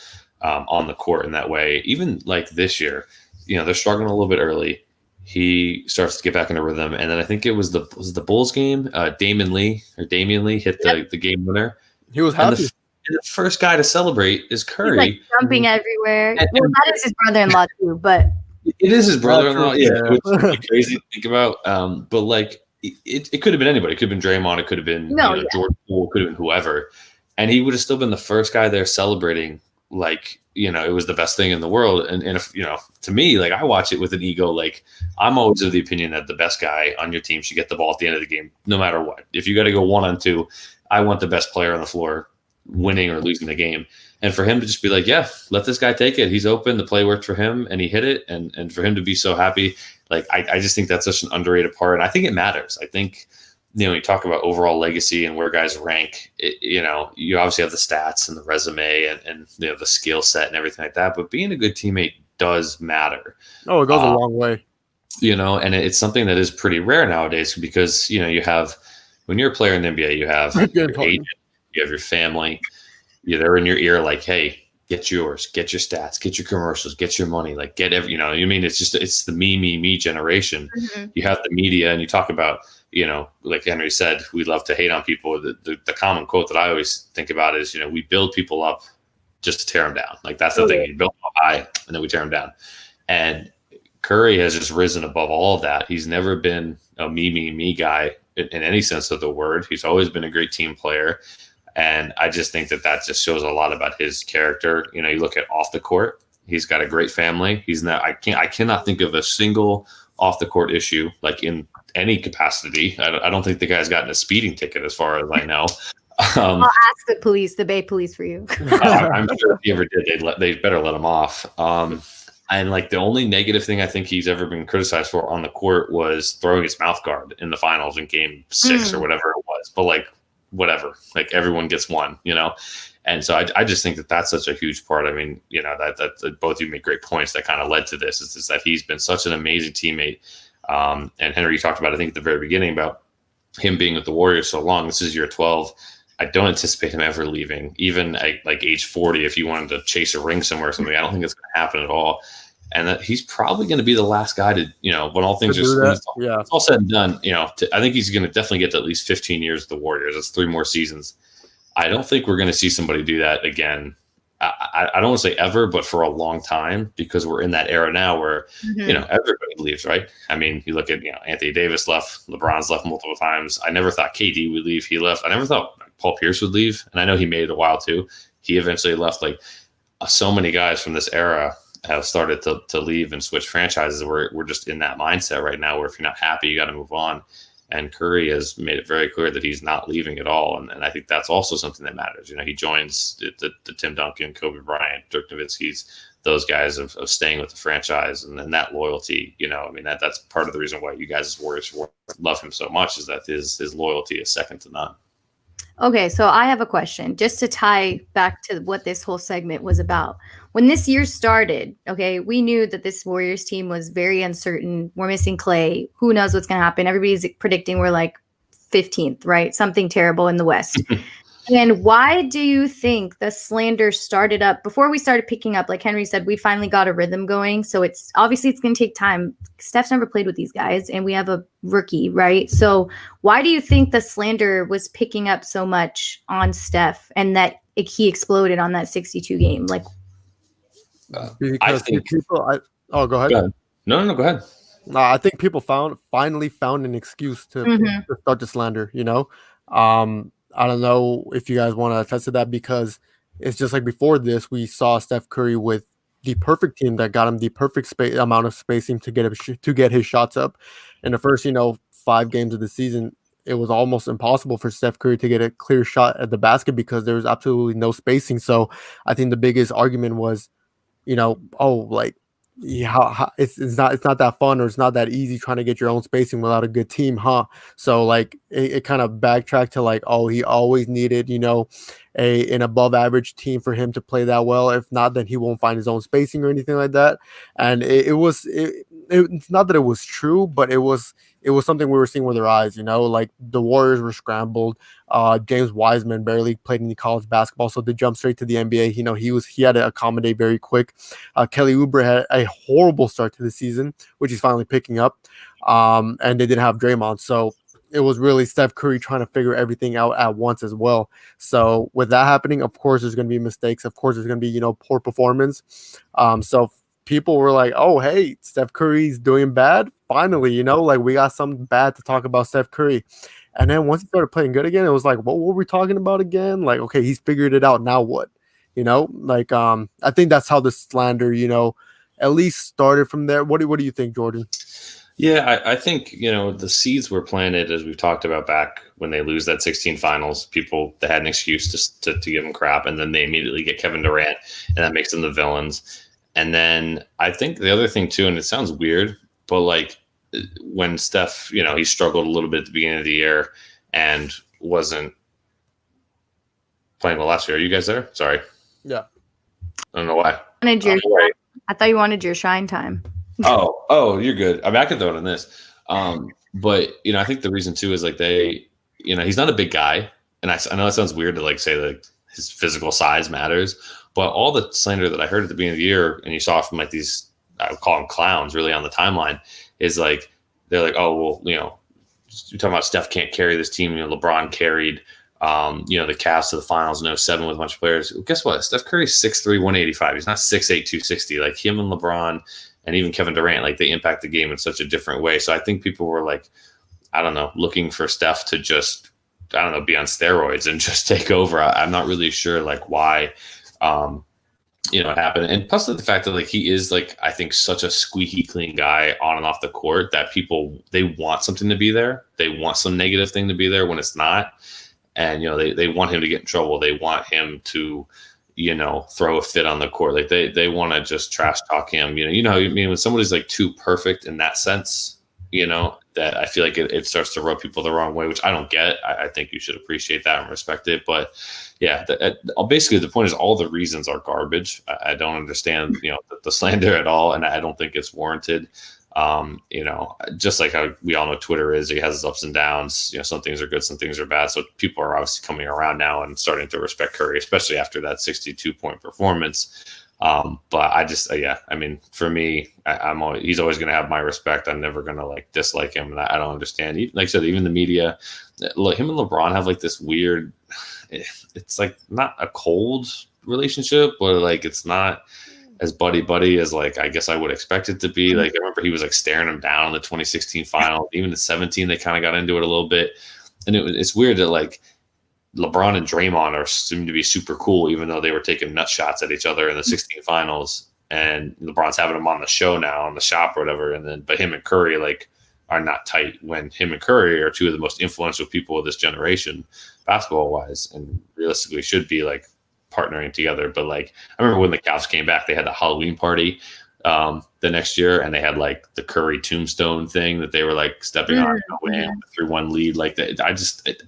on the court in that way. Even like this year, they're struggling a little bit early. He starts to get back into rhythm, and then I think it was the Bulls game. Damian Lee hit the game winner. He was happy. The first guy to celebrate is Curry. He's like jumping everywhere. That is his brother-in-law too, but it is his brother-in-law. Yeah, which is really crazy to think about. But like, it could have been anybody. It could have been Draymond. It could have been Jordan Poole. It could have been whoever, and he would have still been the first guy there celebrating. Like, it was the best thing in the world. And if, to me, like I watch it with an ego, like I'm always of the opinion that the best guy on your team should get the ball at the end of the game, no matter what. If you got to go 1-on-2, I want the best player on the floor winning or losing the game. And for him to just be like, yeah, let this guy take it. He's open. The play worked for him and he hit it. And for him to be so happy, like, I just think that's such an underrated part. And I think it matters. I think, you talk about overall legacy and where guys rank, you obviously have the stats and the resume and the skill set and everything like that. But being a good teammate does matter. Oh, it goes a long way. And it's something that is pretty rare nowadays because, you have, when you're a player in the NBA, you have your agent, you have your family, they're in your ear like, hey, get yours, get your stats, get your commercials, get your money, like get every, it's the me generation. You have the media and you talk about, like Henry said, we love to hate on people. The common quote that I always think about is, we build people up just to tear them down. Like that's the thing. You build them up high and then we tear them down. And Curry has just risen above all of that. He's never been a me guy in any sense of the word. He's always been a great team player. And I just think that just shows a lot about his character. You look at off the court, he's got a great family. I cannot think of a single off the court issue, like in any capacity. I don't think the guy's gotten a speeding ticket as far as I know. I'll ask the Bay Police for you. I'm sure if he ever did, they better let him off. And like the only negative thing I think he's ever been criticized for on the court was throwing his mouth guard in the finals in game 6 or whatever it was. But like, whatever, like everyone gets one, And so I just think that's such a huge part. I mean, that both of you make great points that kind of led to this is that he's been such an amazing teammate. And Henry, you talked about, I think at the very beginning about him being with the Warriors so long. This is year 12. I don't anticipate him ever leaving, even at like age 40. If you wanted to chase a ring somewhere or something, I don't think it's going to happen at all. And that he's probably going to be the last guy to, when all things are when it's all said and done, I think he's going to definitely get to at least 15 years with the Warriors. That's 3 more seasons. I don't think we're going to see somebody do that again. I don't want to say ever, but for a long time, because we're in that era now where, everybody leaves, right? I mean, you look at, Anthony Davis left, LeBron's left multiple times. I never thought KD would leave. He left. I never thought Paul Pierce would leave. And I know he made it a while too. He eventually left. Like so many guys from this era have started to leave and switch franchises. We're just in that mindset right now where if you're not happy, you got to move on. And Curry has made it very clear that he's not leaving at all. And I think that's also something that matters. He joins the Tim Duncan, Kobe Bryant, Dirk Nowitzki's, those guys of staying with the franchise. And then that loyalty, that's part of the reason why you guys as Warriors love him so much, is that his loyalty is second to none. Okay, so I have a question just to tie back to what this whole segment was about. When this year started, okay, we knew that this Warriors team was very uncertain. We're missing Clay. Who knows what's going to happen? Everybody's predicting we're like 15th, right? Something terrible in the West. And why do you think the slander started up before we started picking up? Like Henry said, we finally got a rhythm going. So it's going to take time. Steph's never played with these guys and we have a rookie, right? So why do you think the slander was picking up so much on Steph and that he exploded on that 62 game? Like, because people, go ahead. Go ahead. No, go ahead. I think people finally found an excuse to start the slander, I don't know if you guys want to attest to that, because it's just like before this, we saw Steph Curry with the perfect team that got him the perfect amount of spacing to get his shots up. In the first, 5 games of the season, it was almost impossible for Steph Curry to get a clear shot at the basket because there was absolutely no spacing. So I think the biggest argument was, it's not that fun, or it's not that easy trying to get your own spacing without a good team, huh? So like it kind of backtracked to like, he always needed, an above average team for him to play that well. If not, then he won't find his own spacing or anything like that. And it's not that it was true, but it was something we were seeing with our eyes, like the Warriors were scrambled. James Wiseman barely played any college basketball, so to jump straight to the NBA, he had to accommodate very quick. Kelly Oubre had a horrible start to the season, which he's finally picking up. And they didn't have Draymond, so it was really Steph Curry trying to figure everything out at once as well. So with that happening, of course, there's going to be mistakes. Of course, there's going to be, poor performance. So people were like, oh, hey, Steph Curry's doing bad. Finally, like we got something bad to talk about Steph Curry. And then once he started playing good again, it was like, what were we talking about again? Like, okay, he's figured it out. Now what? I think that's how the slander, at least started from there. What do you think, Jordan? Yeah, I think, the seeds were planted, as we've talked about, back when they lose that 16 finals. People, they had an excuse to give them crap, and then they immediately get Kevin Durant, and that makes them the villains. And then I think the other thing too, and it sounds weird, but like when Steph, he struggled a little bit at the beginning of the year and wasn't playing well last year. Are you guys there? Sorry. Yeah. I don't know why. I thought you wanted your shine time. Oh, you're good. I can throw it in this. But I think the reason too is like he's not a big guy. And I know it sounds weird to like say like his physical size matters, but all the slander that I heard at the beginning of the year, and you saw from like these, I would call them clowns really on the timeline, is like, they're like, oh, well, you're talking about Steph can't carry this team. LeBron carried, the Cavs to the finals in 2007 with a bunch of players. Well, guess what? Steph Curry's 6'3", 185. He's not 6'8", 260. Like him and LeBron and even Kevin Durant, like they impact the game in such a different way. So I think people were like, I don't know, looking for Steph to just, I don't know, be on steroids and just take over. I'm not really sure like why, it happened. And plus the fact that like he is like, I think such a squeaky clean guy on and off the court that people, they want something to be there. They want some negative thing to be there when it's not. And, they want him to get in trouble. They want him to, throw a fit on the court. Like they want to just trash talk him. When somebody's like too perfect in that sense, that I feel like it starts to rub people the wrong way, which I don't get. I think you should appreciate that and respect it. But yeah, basically the point is all the reasons are garbage. I don't understand, the slander at all. And I don't think it's warranted. You know, just like how we all know Twitter is, it has its ups and downs. You know, some things are good, some things are bad. So people are obviously coming around now and starting to respect Curry, especially after that 62-point performance. But I just, I mean, for me, he's always going to have my respect. I'm never going to like dislike him. And I don't understand. Like I said, even the media, look, him and LeBron have like this weird, it's like not a cold relationship, but like, it's not as buddy as like, I guess I would expect it to be. Like, I remember he was like staring him down in the 2016 final, even the 17, they kind of got into it a little bit. And it's weird that like, LeBron and Draymond seem to be super cool, even though they were taking nut shots at each other in the 16 finals. And LeBron's having them on the show now, on the shop or whatever. And then, but him and Curry like are not tight, when him and Curry are two of the most influential people of this generation, basketball wise, and realistically should be like partnering together. But like, I remember when the Cavs came back, they had the Halloween party the next year, and they had like the Curry tombstone thing that they were like stepping on and 3-1 lead. Like that,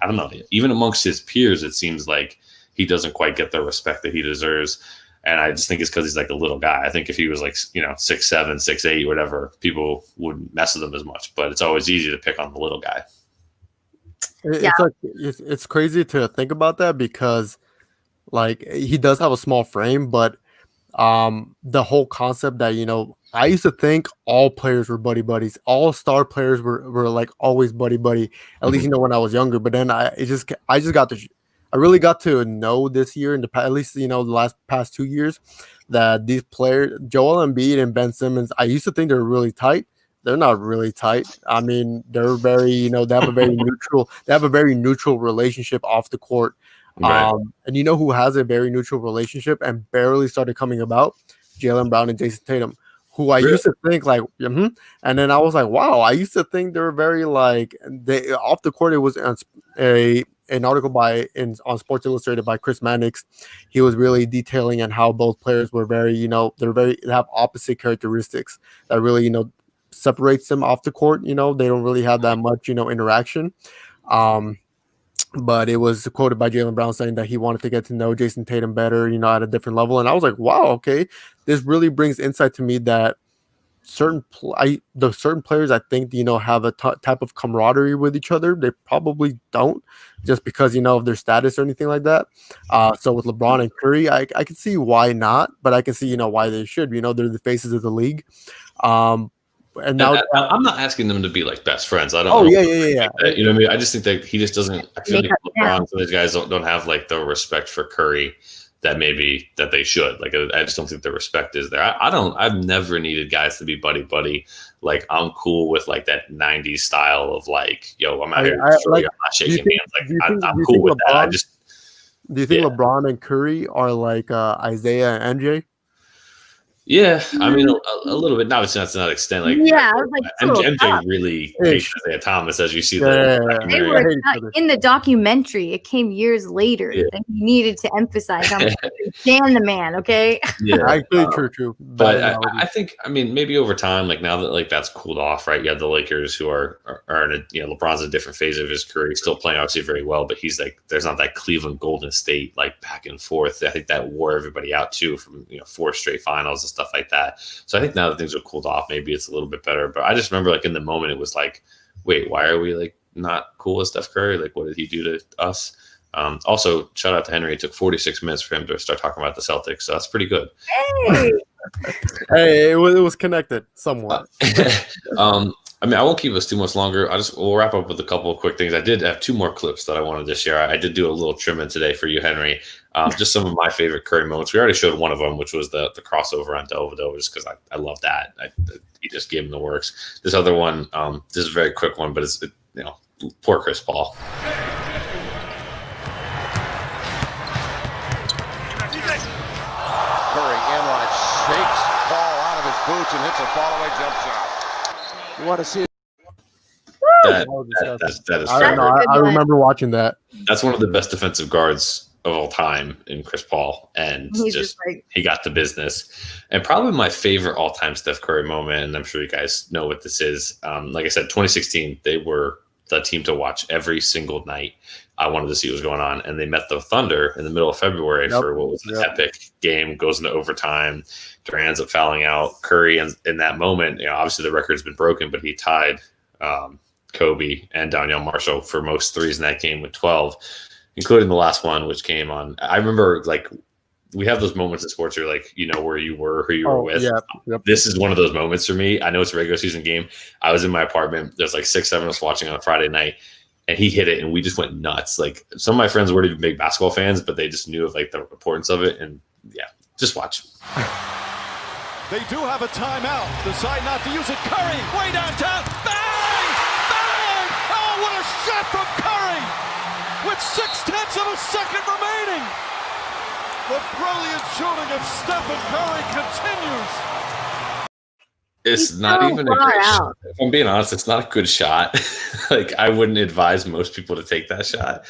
I don't know. Even amongst his peers, it seems like he doesn't quite get the respect that he deserves. And I just think it's because he's like a little guy. I think if he was like, you know, 6'7", 6'8", whatever, people wouldn't mess with him as much. But it's always easy to pick on the little guy. It's like it's crazy to think about that, because like he does have a small frame, but the whole concept that, you know, I used to think all players were buddies, all star players were like always buddy, at least, you know, when I was younger. But then I really got to know this year, in at least, you know, the past 2 years, that these players, Joel Embiid and Ben Simmons, I used to think they were really tight. They're not really tight. I mean, they're very, you know, they have a very neutral relationship off the court. Right. And you know who has a very neutral relationship and barely started coming about? Jaylen Brown and Jason Tatum, who I used to think like, and then I was like, wow, I used to think they were very like, they off the court. It was an article on Sports Illustrated by Chris Mannix. He was really detailing on how both players were very, you know, they have opposite characteristics that really, you know, separates them off the court. You know, they don't really have that much, you know, interaction. But it was quoted by Jaylen Brown saying that he wanted to get to know Jason Tatum better, you know, at a different level. And I was like, wow, okay, this really brings insight to me that certain players, I think, you know, have a type of camaraderie with each other. They probably don't, just because, you know, of their status or anything like that. So with LeBron and Curry, I can see why not, but I can see, you know, why they should. You know, they're the faces of the league. And now I'm not asking them to be like best friends. I don't. Oh, yeah. You know what I mean? I just think that he just doesn't. I feel like LeBron, some of these guys don't have like the respect for Curry that they should. Like, I just don't think the respect is there. I've never needed guys to be buddy. Like, I'm cool with like that 90s style of like, yo, I'm out here. I'm not shaking hands. Like, I'm cool with that. Do you think LeBron and Curry are like Isaiah and MJ? Yeah, I mean a little bit. Not to that extent. Like, I was like, MJ really hates Isaiah Thomas, as you see. They were in the documentary. It came years later that he needed to emphasize how much he stand the man. Okay. Yeah, actually, true. But I think, I mean, maybe over time, like now that like that's cooled off, right? You have the Lakers who are in a, you know, LeBron's in a different phase of his career. He's still playing obviously very well, but he's like, there's not that Cleveland Golden State like back and forth. I think that wore everybody out too, from, you know, 4 straight finals and stuff like that. So I think now that things are cooled off, maybe it's a little bit better. But I just remember like in the moment, it was like, wait, why are we like not cool with Steph Curry? Like, what did he do to us? Also, shout out to Henry. It took 46 minutes for him to start talking about the Celtics, so that's pretty good. Hey, it was connected somewhat. I mean, I won't keep us too much longer. We'll wrap up with a couple of quick things. I did have 2 more clips that I wanted to share. I did do a little trim in today for you, Henry. Just some of my favorite Curry moments. We already showed one of them, which was the crossover on Dellavedova, just because I love that. He just gave him the works. This other one, this is a very quick one, but it's you know, poor Chris Paul. Curry inline shakes Paul out of his boots and hits a fallaway jump shot. You want to see that is I remember watching that. That's one of the best defensive guards of all time in Chris Paul, and he got the business. And probably my favorite all-time Steph Curry moment, and I'm sure you guys know what this is. Like I said, 2016, they were the team to watch every single night. I wanted to see what was going on, and they met the Thunder in the middle of February for what was an epic game. Goes into overtime. Durant ends up fouling out Curry, and in that moment, obviously the record's been broken, but he tied Kobe and Donyell Marshall for most threes in that game with 12, including the last one, which came on. I remember, like, we have those moments in sports where, like, where you were, who you were with. This is one of those moments for me. I know it's a regular season game. I was in my apartment. There's like 6-7 of us watching on a Friday night, and he hit it, and we just went nuts. Like, some of my friends weren't even big basketball fans, but they just knew of, like, the importance of it. And just watch. They do have a timeout. Decide not to use it. Curry, way downtown. Bang! Bang! Oh, what a shot from Curry! With 0.6 of a second remaining. The brilliant shooting of Stephen Curry continues. It's not even a great shot. If I'm being honest, it's not a good shot. Like, I wouldn't advise most people to take that shot.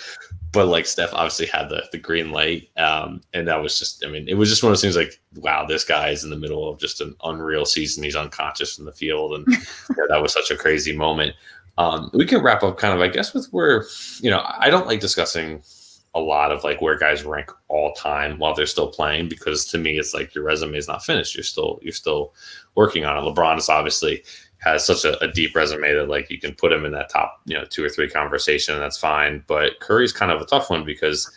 But, like, Steph obviously had the green light. And that was just, it was just one of those things like, wow, this guy is in the middle of just an unreal season. He's unconscious in the field. And that was such a crazy moment. We can wrap up kind of, I guess, with where, I don't like discussing a lot of, like, where guys rank all time while they're still playing, because to me, it's like your resume is not finished. You're still working on it. LeBron is obviously has such a deep resume that, like, you can put him in that top, 2 or 3 conversation, and that's fine. But Curry's kind of a tough one because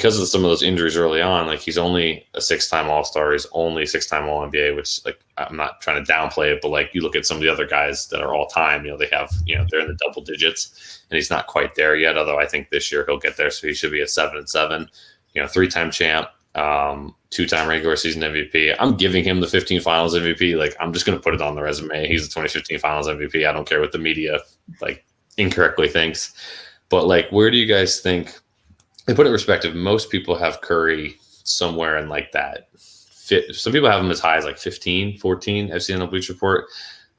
of some of those injuries early on. Like, he's only a 6-time All-Star. He's only a 6-time All-NBA, which, like, I'm not trying to downplay it, but, like, you look at some of the other guys that are all-time, they have, they're in the double digits, and he's not quite there yet, although I think this year he'll get there, so he should be at 7-7. 3-time champ, 2-time regular season MVP. I'm giving him the 15 Finals MVP. Like, I'm just going to put it on the resume. He's the 2015 Finals MVP. I don't care what the media, like, incorrectly thinks. But, like, where do you guys think, and put it in perspective, most people have Curry somewhere in, like, that fit. Some people have him as high as, like, 15, 14. I've seen on the Bleach Report.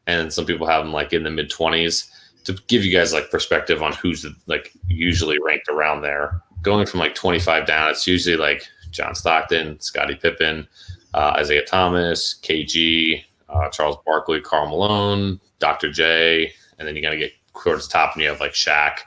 And some people have him, like, in the mid-20s. To give you guys, like, perspective on who's, like, usually ranked around there. Going from, like, 25 down, it's usually, like, John Stockton, Scottie Pippen, Isaiah Thomas, KG, Charles Barkley, Karl Malone, Dr. J, and then you got to get towards the top and you have, like, Shaq,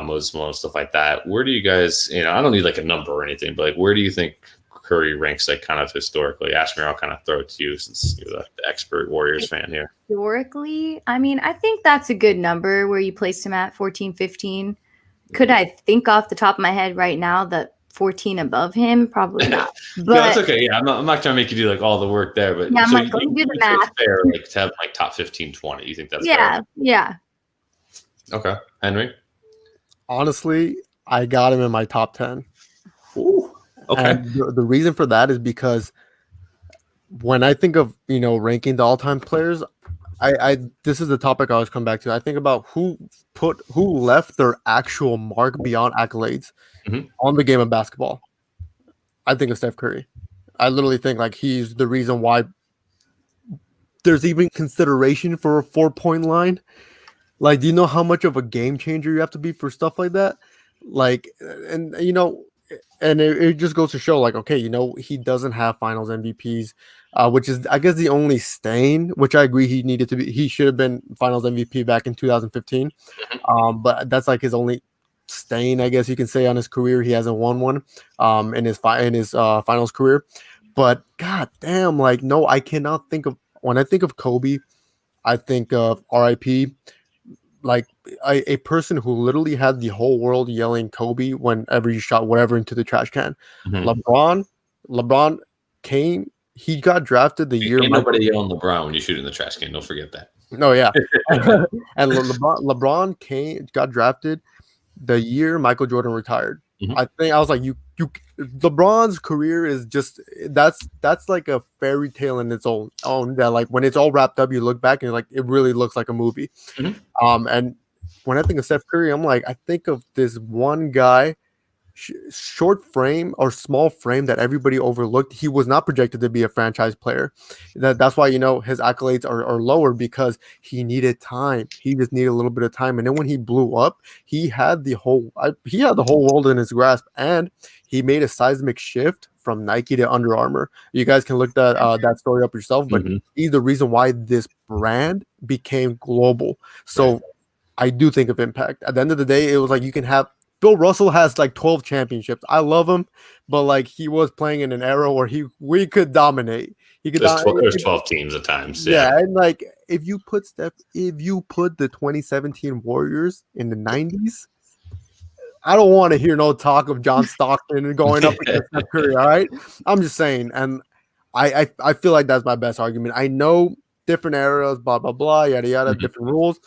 Moses Malone, stuff like that. Where do you guys, I don't need, like, a number or anything, but, like, where do you think Curry ranks, like, kind of historically? Ashmere, I'll kind of throw it to you since you're the expert Warriors fan here. Historically, I think that's a good number where you placed him at 14, 15. Could I think off the top of my head right now that 14 above him? Probably not. But no, that's okay. Yeah, I'm not trying to make you do, like, all the work there, but yeah, I'm like, let me do the math. Fair, like, to have, like, top 15, 20. You think that's fair? Yeah. Okay, Henry. Honestly, I got him in my top 10. Ooh. Okay. And the reason for that is because when I think of, ranking the all-time players, I this is the topic I always come back to. I think about who left their actual mark beyond accolades on the game of basketball. I think of Steph Curry. I literally think, like, he's the reason why there's even consideration for a 4-point line. Like, do you know how much of a game changer you have to be for stuff like that? Like, and and it just goes to show, like, okay, he doesn't have Finals MVPs, which is, I guess, the only stain. Which I agree, he should have been Finals MVP back in 2015. But that's, like, his only stain, I guess you can say, on his career. He hasn't won one in his Finals career. But god damn, like, no, I cannot think of, when I think of Kobe, I think of RIP. Like, a person who literally had the whole world yelling Kobe whenever you shot whatever into the trash can. LeBron came. He got drafted the year. Ain't nobody yelling LeBron when you shoot in the trash can. Don't forget that. No, yeah. And LeBron got drafted the year Michael Jordan retired. I was like, you LeBron's career is just that's like a fairy tale in its own that, like, when it's all wrapped up, you look back and, like, it really looks like a movie. And when I think of Steph Curry, I'm like, I think of this one guy, short frame or small frame, that everybody overlooked. He was not projected to be a franchise player. That's why, his accolades are lower, because he needed time. He just needed a little bit of time. And then when he blew up, he had the whole world in his grasp, and he made a seismic shift from Nike to Under Armour. You guys can look that story up yourself, but he's the reason why this brand became global. So I do think of impact. At the end of the day, it was like you can have Bill Russell has like 12 championships. I love him, but like he was playing in an era where we could dominate. He could There's 12 teams at times. Yeah, and like if you put the 2017 Warriors in the 90s, I don't want to hear no talk of John Stockton going up against Steph Curry. All right, I'm just saying, and I feel like that's my best argument. I know different eras, blah blah blah, yada yada, different rules,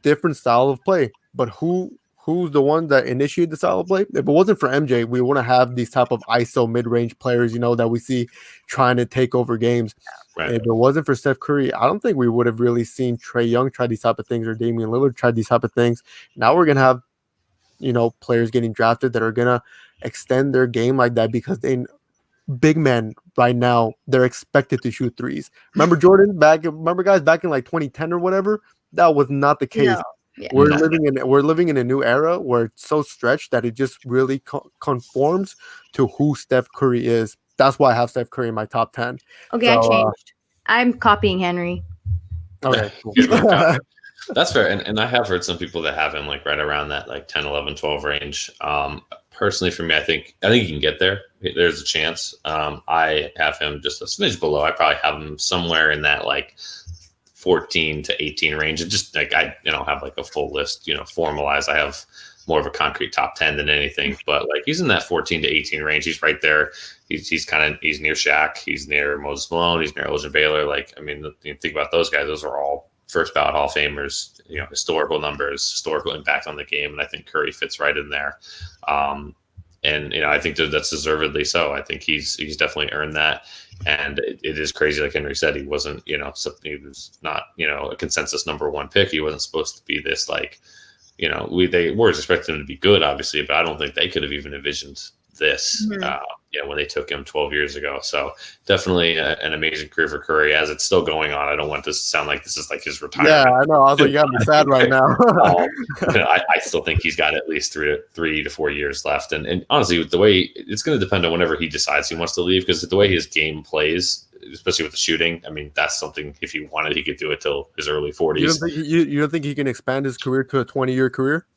different style of play. But who's the one that initiated the style of play? If it wasn't for MJ, we wouldn't have these type of ISO mid-range players, that we see trying to take over games. Right. If it wasn't for Steph Curry, I don't think we would have really seen Trae Young try these type of things or Damian Lillard try these type of things. Now we're gonna have players getting drafted that are gonna extend their game like that because big men right now, they're expected to shoot threes. Remember Jordan back in like 2010 or whatever? That was not the case. No. Yeah. We're living in a new era where it's so stretched that it just really conforms to who Steph Curry is. That's why I have Steph Curry in my top 10. Okay, so, I changed. I'm copying Henry. Okay, cool. That's fair. And I have heard some people that have him like right around that like 10, 11, 12 range. Personally, for me, I think he can get there. There's a chance. I have him just a smidge below. I probably have him somewhere in that like 14 to 18 range. And just like I have like a full list, formalized. I have more of a concrete top 10 than anything. But like he's in that 14 to 18 range. He's right there. He's near Shaq. He's near Moses Malone. He's near Elgin Baylor. Like, I mean, you think about those guys. Those are all first ballot Hall of Famers, historical numbers, historical impact on the game. And I think Curry fits right in there. And I think that's deservedly so. I think he's definitely earned that. And it is crazy. Like Henry said, he wasn't, he was not, a consensus number one pick. He wasn't supposed to be this like, they were expecting him to be good, obviously, but I don't think they could have even envisioned this, when they took him 12 years ago. So definitely an amazing career for Curry as it's still going on. I don't want this to sound like this is like his retirement. Yeah, I know. I was like, you got me sad right now. I still think he's got at least 3 to 4 years left. And honestly, the way it's going to depend on whenever he decides he wants to leave, because the way his game plays, especially with the shooting, I mean, that's something, if he wanted, he could do it till his early 40s. You don't think he can expand his career to a 20-year career?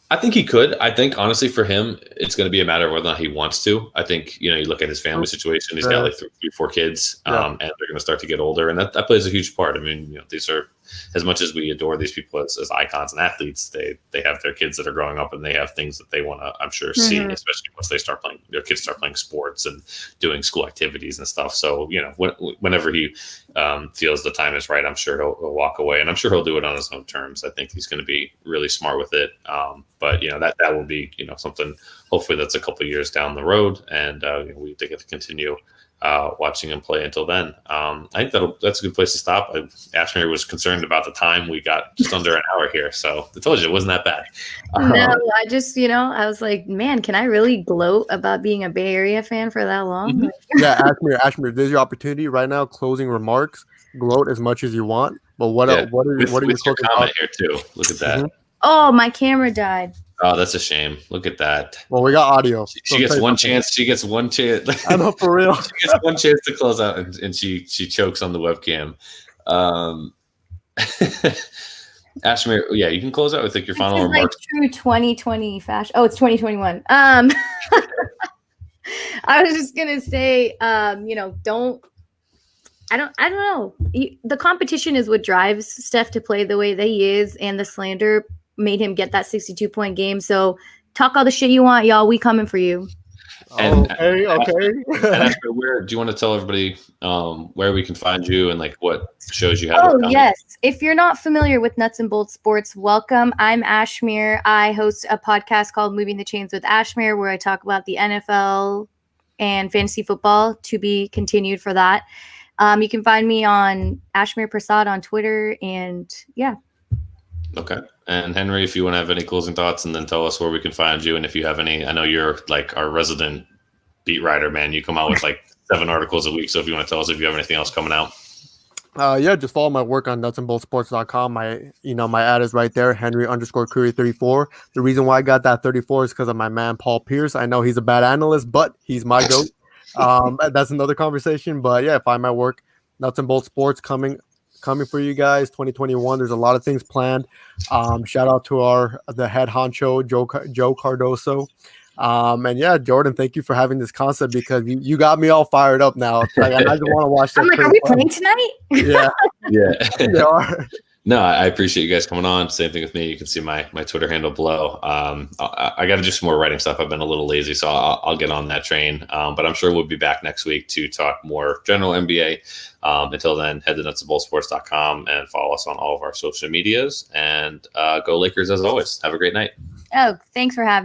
I think he could. I think, honestly, for him, it's going to be a matter of whether or not he wants to. I think, you look at his family situation. He's got like 3, 4 kids, and they're going to start to get older. And that plays a huge part. I mean, these are, as much as we adore these people as icons and athletes, they have their kids that are growing up and they have things that they want to, I'm sure, see, especially once their kids start playing sports and doing school activities and stuff. So, whenever he feels the time is right, I'm sure he'll walk away, and I'm sure he'll do it on his own terms. I think he's going to be really smart with it. But that will be something. Hopefully, that's a couple of years down the road, and we get to continue watching him play until then. I think that's a good place to stop. Ashmere was concerned about the time. We got just under an hour here, so I told you it wasn't that bad. No, I just I was like, man, can I really gloat about being a Bay Area fan for that long? Yeah, Ashmere, there's your opportunity right now. Closing remarks. Gloat as much as you want, but what are your comment here too? Look at that. Oh, my camera died. Oh, that's a shame. Look at that. Well, we got audio. She gets one chance. She gets one chance. I know, for real. She gets one chance to close out, and she chokes on the webcam. Ashmere, yeah, you can close out with like your final remarks. True 2020 fashion. Oh, it's 2021. I was just gonna say, I don't know. The competition is what drives Steph to play the way that he is, and the slander made him get that 62-point game. So talk all the shit you want, y'all. We coming for you. And okay. Ashmere, where do you want to tell everybody where we can find you and like what shows you have? Oh, yes. If you're not familiar with Nuts and Bolts Sports, welcome. I'm Ashmere. I host a podcast called Moving the Chains with Ashmere, where I talk about the NFL and fantasy football, to be continued for that. You can find me on Ashmere Prasad on Twitter, and yeah. Okay. And Henry, if you want to have any closing thoughts, and then tell us where we can find you. And if you have any, I know you're like our resident beat writer, man. You come out with like 7 articles a week. So if you want to tell us if you have anything else coming out. Just follow my work on nutsandboltsports.com. My ad is right there, Henry_Curry34. The reason why I got that 34 is because of my man, Paul Pierce. I know he's a bad analyst, but he's my GOAT. That's another conversation. But yeah, find my work, Nuts and Bolts Sports, coming coming for you guys. 2021. There's a lot of things planned. Shout out to the head honcho, Joe Cardoso. And yeah, Jordan, thank you for having this concept because you got me all fired up now. Like, I just want to watch that. I'm like, are we playing tonight? Yeah. Yeah. We are. No, I appreciate you guys coming on. Same thing with me. You can see my Twitter handle below. I got to do some more writing stuff. I've been a little lazy, so I'll get on that train. But I'm sure we'll be back next week to talk more general NBA. Until then, head to nutsandboltsports.com and follow us on all of our social medias. And go Lakers as always. Have a great night. Oh, thanks for having me.